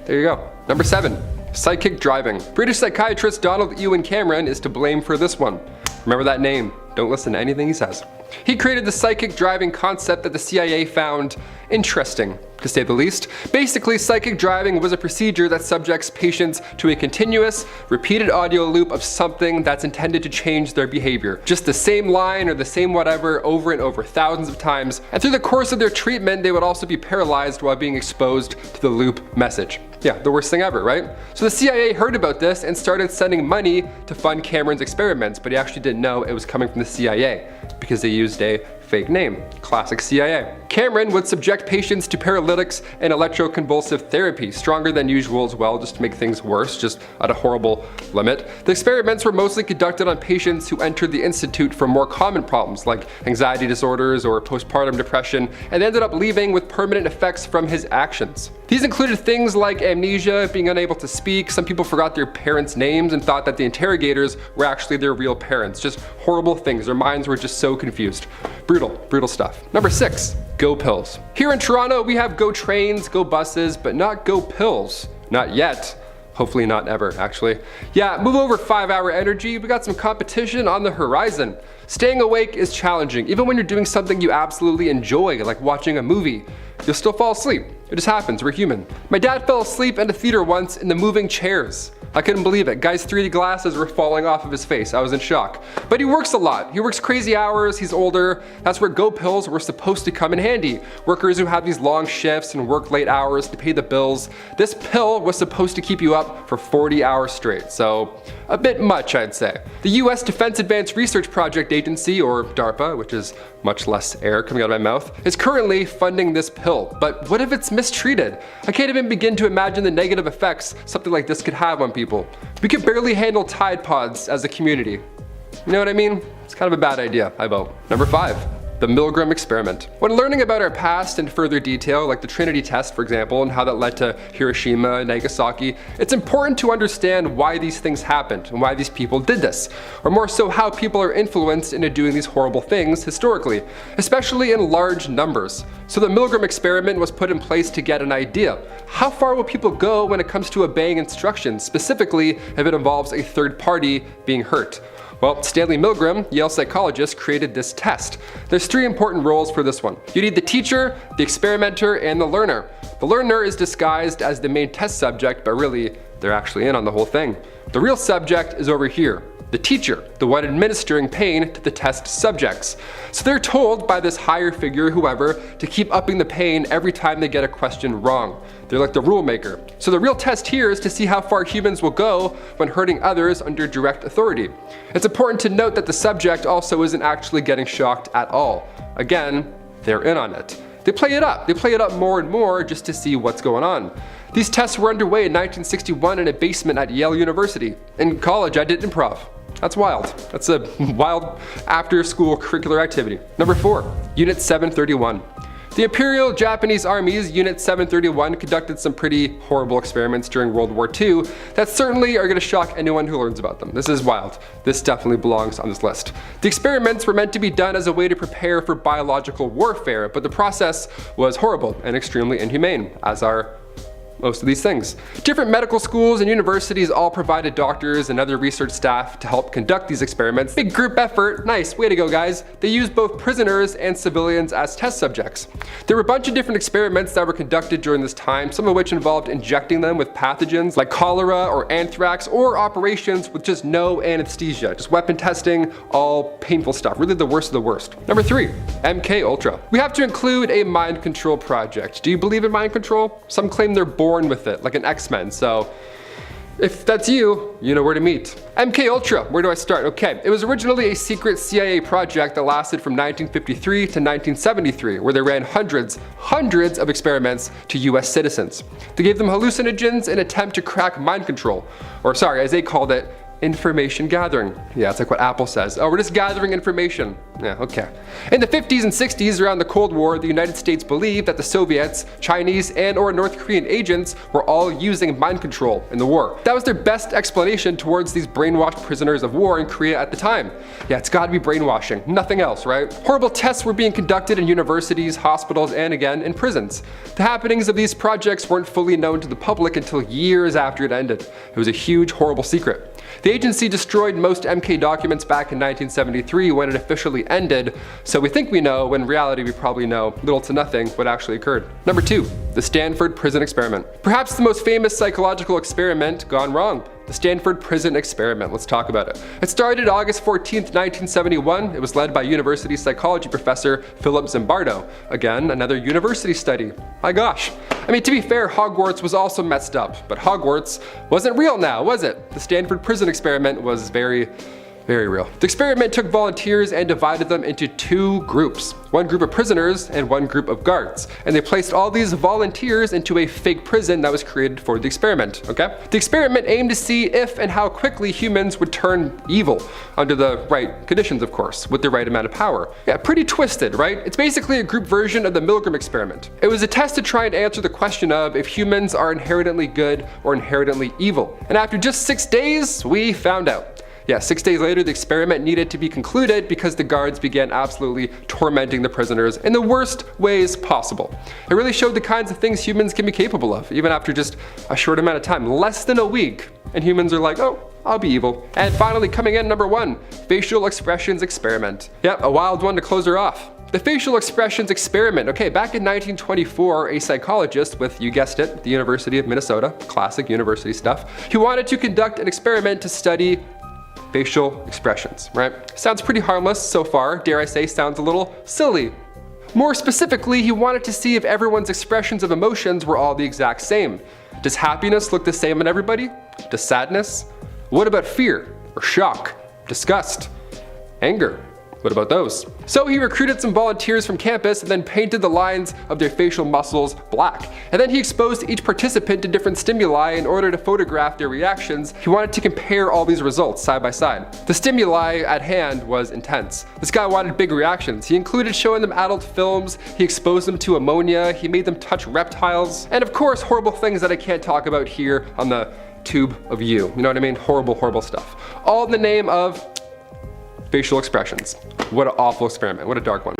There you go. Number 7, psychic driving. British psychiatrist Donald Ewan Cameron is to blame for this one. Remember that name. Don't listen to anything he says. He created the psychic driving concept that the CIA found interesting, to say the least. Basically, psychic driving was a procedure that subjects patients to a continuous, repeated audio loop of something that's intended to change their behavior. Just the same line or the same whatever over and over thousands of times. And through the course of their treatment, they would also be paralyzed while being exposed to the loop message. Yeah, the worst thing ever, right? So the CIA heard about this and started sending money to fund Cameron's experiments, but he actually didn't know it was coming from the CIA because they used a fake name. Classic CIA. Cameron would subject patients to paralytics and electroconvulsive therapy, stronger than usual as well, just to make things worse, just at a horrible limit. The experiments were mostly conducted on patients who entered the institute for more common problems like anxiety disorders or postpartum depression, and ended up leaving with permanent effects from his actions. These included things like amnesia, being unable to speak. Some people forgot their parents' names and thought that the interrogators were actually their real parents. Just horrible things. Their minds were just so confused. Brutal stuff. Number 6, Go pills. Here in Toronto, we have Go trains, Go buses, but not Go pills. Not yet. Hopefully not ever, actually. Yeah, move over 5-hour energy. We got some competition on the horizon. Staying awake is challenging, even when you're doing something you absolutely enjoy, like watching a movie. You'll still fall asleep. It just happens, we're human. My dad fell asleep in a theater once in the moving chairs. I couldn't believe it. Guy's 3D glasses were falling off of his face. I was in shock. But he works a lot. He works crazy hours, he's older. That's where Go pills were supposed to come in handy. Workers who have these long shifts and work late hours to pay the bills. This pill was supposed to keep you up for 40 hours straight. So a bit much, I'd say. The US Defense Advanced Research Project Agency, or DARPA, which is much less air coming out of my mouth, is currently funding this pill. But what if it's mistreated? I can't even begin to imagine the negative effects something like this could have on people. We could barely handle Tide Pods as a community. You know what I mean? It's kind of a bad idea, I vote. Number 5. The Milgram Experiment. When learning about our past in further detail, like the Trinity test for example, and how that led to Hiroshima and Nagasaki, it's important to understand why these things happened and why these people did this, or more so how people are influenced into doing these horrible things historically, especially in large numbers. So the Milgram Experiment was put in place to get an idea. How far will people go when it comes to obeying instructions, specifically if it involves a third party being hurt? Well, Stanley Milgram, Yale psychologist, created this test. There's 3 important roles for this one. You need the teacher, the experimenter, and the learner. The learner is disguised as the main test subject, but really, they're actually in on the whole thing. The real subject is over here. The teacher, the one administering pain to the test subjects. So they're told by this higher figure, whoever, to keep upping the pain every time they get a question wrong. They're like the rule maker. So the real test here is to see how far humans will go when hurting others under direct authority. It's important to note that the subject also isn't actually getting shocked at all. Again, they're in on it. They play it up. They play it up more and more just to see what's going on. These tests were underway in 1961 in a basement at Yale University. In college, I did improv. That's wild. That's a wild after-school curricular activity. Number 4, Unit 731. The Imperial Japanese Army's Unit 731 conducted some pretty horrible experiments during World War II that certainly are going to shock anyone who learns about them. This is wild. This definitely belongs on this list. The experiments were meant to be done as a way to prepare for biological warfare, but the process was horrible and extremely inhumane, as are most of these things. Different medical schools and universities all provided doctors and other research staff to help conduct these experiments. Big group effort, nice, way to go guys. They used both prisoners and civilians as test subjects. There were a bunch of different experiments that were conducted during this time, some of which involved injecting them with pathogens like cholera or anthrax, or operations with just no anesthesia, just weapon testing, all painful stuff, really the worst of the worst. Number 3, MK Ultra. We have to include a mind control project. Do you believe in mind control? Some claim they're born with it, like an X-Men, so if that's you, you know where to meet. MK Ultra, where do I start? Okay, it was originally a secret CIA project that lasted from 1953 to 1973, where they ran hundreds of experiments to US citizens. They gave them hallucinogens in an attempt to crack mind control, or sorry, as they called it, information gathering. Yeah, it's like what Apple says. Oh, we're just gathering information. Yeah, okay. In the 50s and 60s, around the Cold War, the United States believed that the Soviets, Chinese, and or North Korean agents were all using mind control in the war. That was their best explanation towards these brainwashed prisoners of war in Korea at the time. Yeah, it's gotta be brainwashing, nothing else, right? Horrible tests were being conducted in universities, hospitals, and again, in prisons. The happenings of these projects weren't fully known to the public until years after it ended. It was a huge, horrible secret. The agency destroyed most MK documents back in 1973 when it officially ended, so we think we know, when in reality we probably know little to nothing what actually occurred. Number 2, the Stanford Prison Experiment. Perhaps the most famous psychological experiment gone wrong. The Stanford Prison Experiment. Let's talk about it. It started August 14th, 1971. It was led by university psychology professor Philip Zimbardo. Again, another university study. My gosh. I mean, to be fair, Hogwarts was also messed up, but Hogwarts wasn't real now, was it? The Stanford Prison Experiment was very Very real. The experiment took volunteers and divided them into two groups. One group of prisoners and one group of guards. And they placed all these volunteers into a fake prison that was created for the experiment, okay? The experiment aimed to see if and how quickly humans would turn evil, under the right conditions, of course, with the right amount of power. Yeah, pretty twisted, right? It's basically a group version of the Milgram experiment. It was a test to try and answer the question of if humans are inherently good or inherently evil. And after just 6 days, we found out. Yeah, 6 days later, the experiment needed to be concluded because the guards began absolutely tormenting the prisoners in the worst ways possible. It really showed the kinds of things humans can be capable of, even after just a short amount of time, less than a week. And humans are like, oh, I'll be evil. And finally, coming in number 1, facial expressions experiment. Yep, a wild one to close her off. The facial expressions experiment. Okay, back in 1924, a psychologist with, you guessed it, the University of Minnesota, classic university stuff, he wanted to conduct an experiment to study facial expressions, right? Sounds pretty harmless so far, dare I say sounds a little silly. More specifically, he wanted to see if everyone's expressions of emotions were all the exact same. Does happiness look the same on everybody? Does sadness? What about fear or shock, disgust, anger? What about those? So he recruited some volunteers from campus and then painted the lines of their facial muscles black. And then he exposed each participant to different stimuli in order to photograph their reactions. He wanted to compare all these results side by side. The stimuli at hand was intense. This guy wanted big reactions. He included showing them adult films, he exposed them to ammonia, he made them touch reptiles, and of course horrible things that I can't talk about here on the tube of you. You know what I mean? Horrible, horrible stuff. All in the name of facial expressions. What an awful experiment. What a dark one.